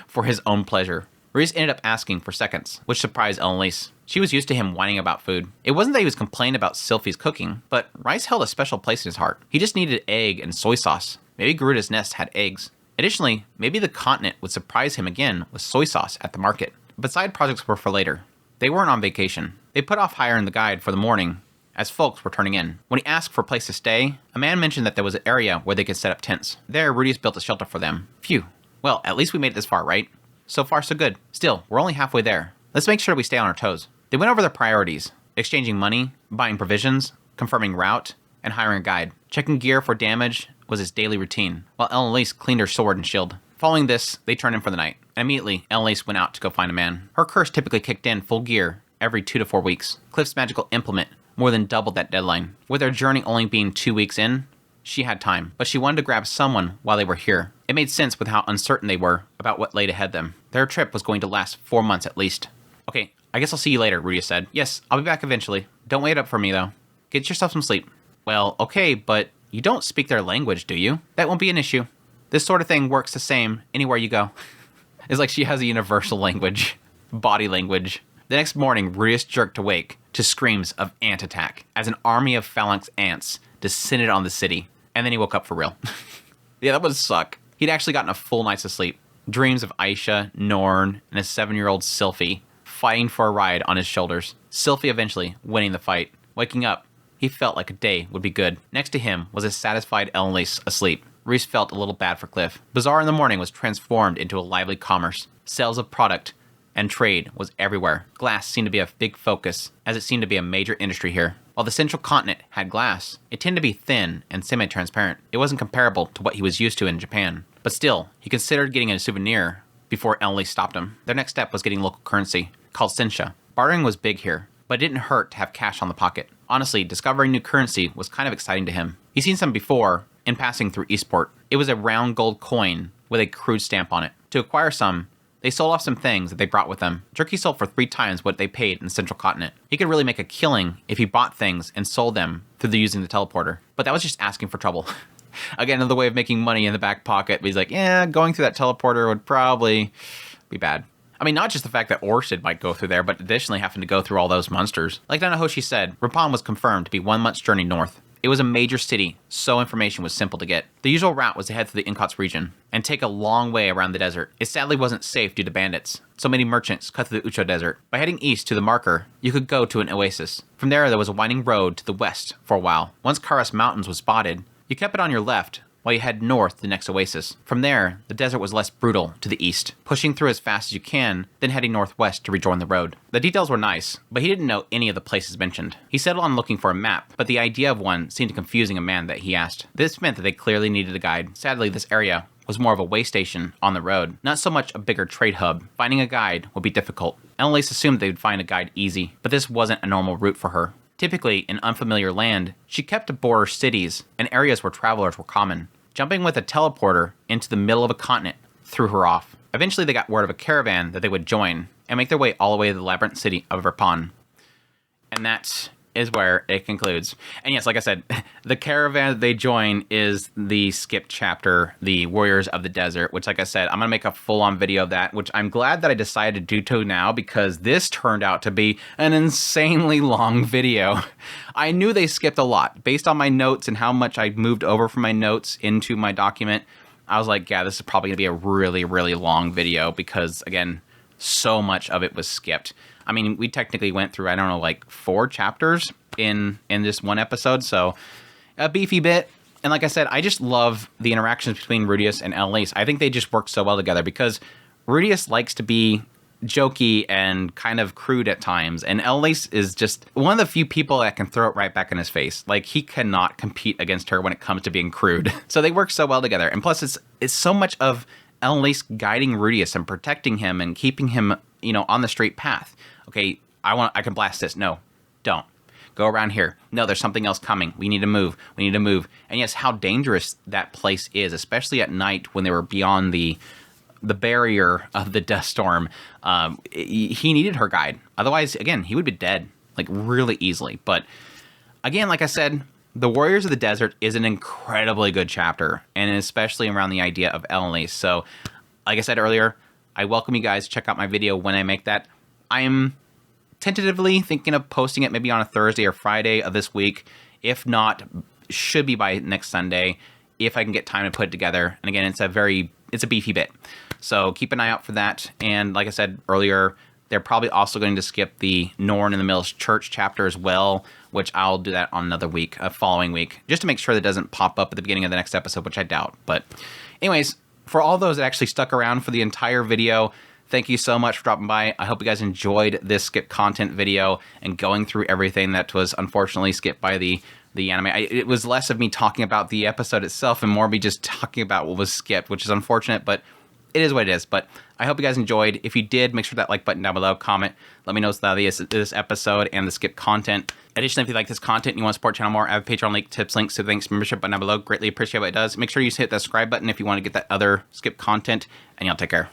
for his own pleasure. Rudeus ended up asking for seconds, which surprised Elinalise. She was used to him whining about food. It wasn't that he was complaining about Sylphie's cooking, but rice held a special place in his heart. He just needed egg and soy sauce. Maybe Garuda's nest had eggs. Additionally, maybe the continent would surprise him again with soy sauce at the market. But side projects were for later. They weren't on vacation. They put off hiring the guide for the morning as folks were turning in. When he asked for a place to stay, a man mentioned that there was an area where they could set up tents. There, Rudeus built a shelter for them. Phew. Well, at least we made it this far, right? So far, so good. Still, we're only halfway there. Let's make sure we stay on our toes. They went over their priorities, exchanging money, buying provisions, confirming route, and hiring a guide. Checking gear for damage was his daily routine, while Elinalise cleaned her sword and shield. Following this, they turned in for the night. And immediately, Elinalise went out to go find a man. Her curse typically kicked in full gear every 2 to 4 weeks. Cliff's magical implement more than doubled that deadline. With their journey only being 2 weeks in, she had time, but she wanted to grab someone while they were here. It made sense with how uncertain they were about what laid ahead them. Their trip was going to last 4 months at least. Okay, I guess I'll see you later, Rudeus said. Yes, I'll be back eventually. Don't wait up for me, though. Get yourself some sleep. Well, okay, but you don't speak their language, do you? That won't be an issue. This sort of thing works the same anywhere you go. It's like she has a universal language. Body language. The next morning, Rudeus jerked awake to screams of ant attack as an army of Phalanx Ants descended on the city. And then he woke up for real. Yeah, that would suck. He'd actually gotten a full night's of sleep. Dreams of Aisha, Norn, and a 7-year-old Sylphie fighting for a ride on his shoulders. Sylphie eventually winning the fight. Waking up, he felt like a day would be good. Next to him was a satisfied Elinalise asleep. Reese felt a little bad for Cliff. Bazaar in the morning was transformed into a lively commerce. Sales of product and trade was everywhere. Glass seemed to be a big focus, as it seemed to be a major industry here. While the central continent had glass, it tended to be thin and semi-transparent. It wasn't comparable to what he was used to in Japan. But still, he considered getting a souvenir before Elinalise stopped him. Their next step was getting local currency, called Sensha. Bartering was big here, but it didn't hurt to have cash on the pocket. Honestly, discovering new currency was kind of exciting to him. He'd seen some before in passing through Eastport. It was a round gold coin with a crude stamp on it. To acquire some, they sold off some things that they brought with them. Jerky sold for 3 times what they paid in the central continent. He could really make a killing if he bought things and sold them through using the teleporter. But that was just asking for trouble. Again, another way of making money in the back pocket. But he's like, yeah, going through that teleporter would probably be bad. I mean, not just the fact that Orsted might go through there, but additionally having to go through all those monsters. Like Nanahoshi said, Rapan was confirmed to be 1 month's journey north. It was a major city, so information was simple to get. The usual route was to head through the Inkots region and take a long way around the desert. It sadly wasn't safe due to bandits. So many merchants cut through the Ucho Desert. By heading east to the marker, you could go to an oasis. From there was a winding road to the west for a while. Once Karas Mountains was spotted, you kept it on your left while you head north to the next oasis. From there, the desert was less brutal to the east, pushing through as fast as you can, then heading northwest to rejoin the road. The details were nice, but he didn't know any of the places mentioned. He settled on looking for a map, but the idea of one seemed confusing a man that he asked. This meant that they clearly needed a guide. Sadly, this area was more of a way station on the road, not so much a bigger trade hub. Finding a guide would be difficult. Elinalise assumed they would find a guide easy, but this wasn't a normal route for her. Typically, in unfamiliar land, she kept to border cities and areas where travelers were common. Jumping with a teleporter into the middle of a continent threw her off. Eventually, they got word of a caravan that they would join and make their way all the way to the labyrinth city of Rapan. And that is where it concludes. And yes, like I said, the caravan that they join is the skip chapter, the Warriors of the Desert, which, like I said, I'm going to make a full-on video of that, which I'm glad that I decided to do so now because this turned out to be an insanely long video. I knew they skipped a lot. Based on my notes and how much I moved over from my notes into my document, I was like, yeah, this is probably going to be a really, really long video because, again, so much of it was skipped. I mean, we technically went through, I don't know, like 4 chapters in this one episode, so a beefy bit. And like I said, I just love the interactions between Rudeus and Elinalise. I think they just work so well together because Rudeus likes to be jokey and kind of crude at times, and Elinalise is just one of the few people that can throw it right back in his face. Like, he cannot compete against her when it comes to being crude. So they work so well together. And plus, it's so much of Elinalise guiding Rudeus and protecting him and keeping him, you know, on the straight path. Okay, I can blast this. No, don't. Go around here. No, there's something else coming. We need to move. We need to move. And yes, how dangerous that place is, especially at night when they were beyond the barrier of the dust storm. He needed her guide. Otherwise, again, he would be dead, like, really easily. But again, like I said, the Warriors of the Desert is an incredibly good chapter, and especially around the idea of Elinalise. So, like I said earlier, I welcome you guys to check out my video when I make that. I am tentatively thinking of posting it maybe on a Thursday or Friday of this week. If not, should be by next Sunday, if I can get time to put it together. And again, it's a beefy bit. So keep an eye out for that. And like I said earlier, they're probably also going to skip the Norn in the Mills Church chapter as well, which I'll do that on another week, a following week, just to make sure that it doesn't pop up at the beginning of the next episode, which I doubt. But anyways, for all those that actually stuck around for the entire video, thank you so much for dropping by. I hope you guys enjoyed this skip content video and going through everything that was unfortunately skipped by the anime. It was less of me talking about the episode itself and more me just talking about what was skipped, which is unfortunate, but it is what it is. But I hope you guys enjoyed. If you did, make sure that like button down below, comment, let me know about this episode and the skip content. Additionally, if you like this content and you want to support the channel more, I have a Patreon link, tips, links, so thanks, membership button down below. Greatly appreciate what it does. Make sure you hit that subscribe button if you want to get that other skip content, and y'all take care.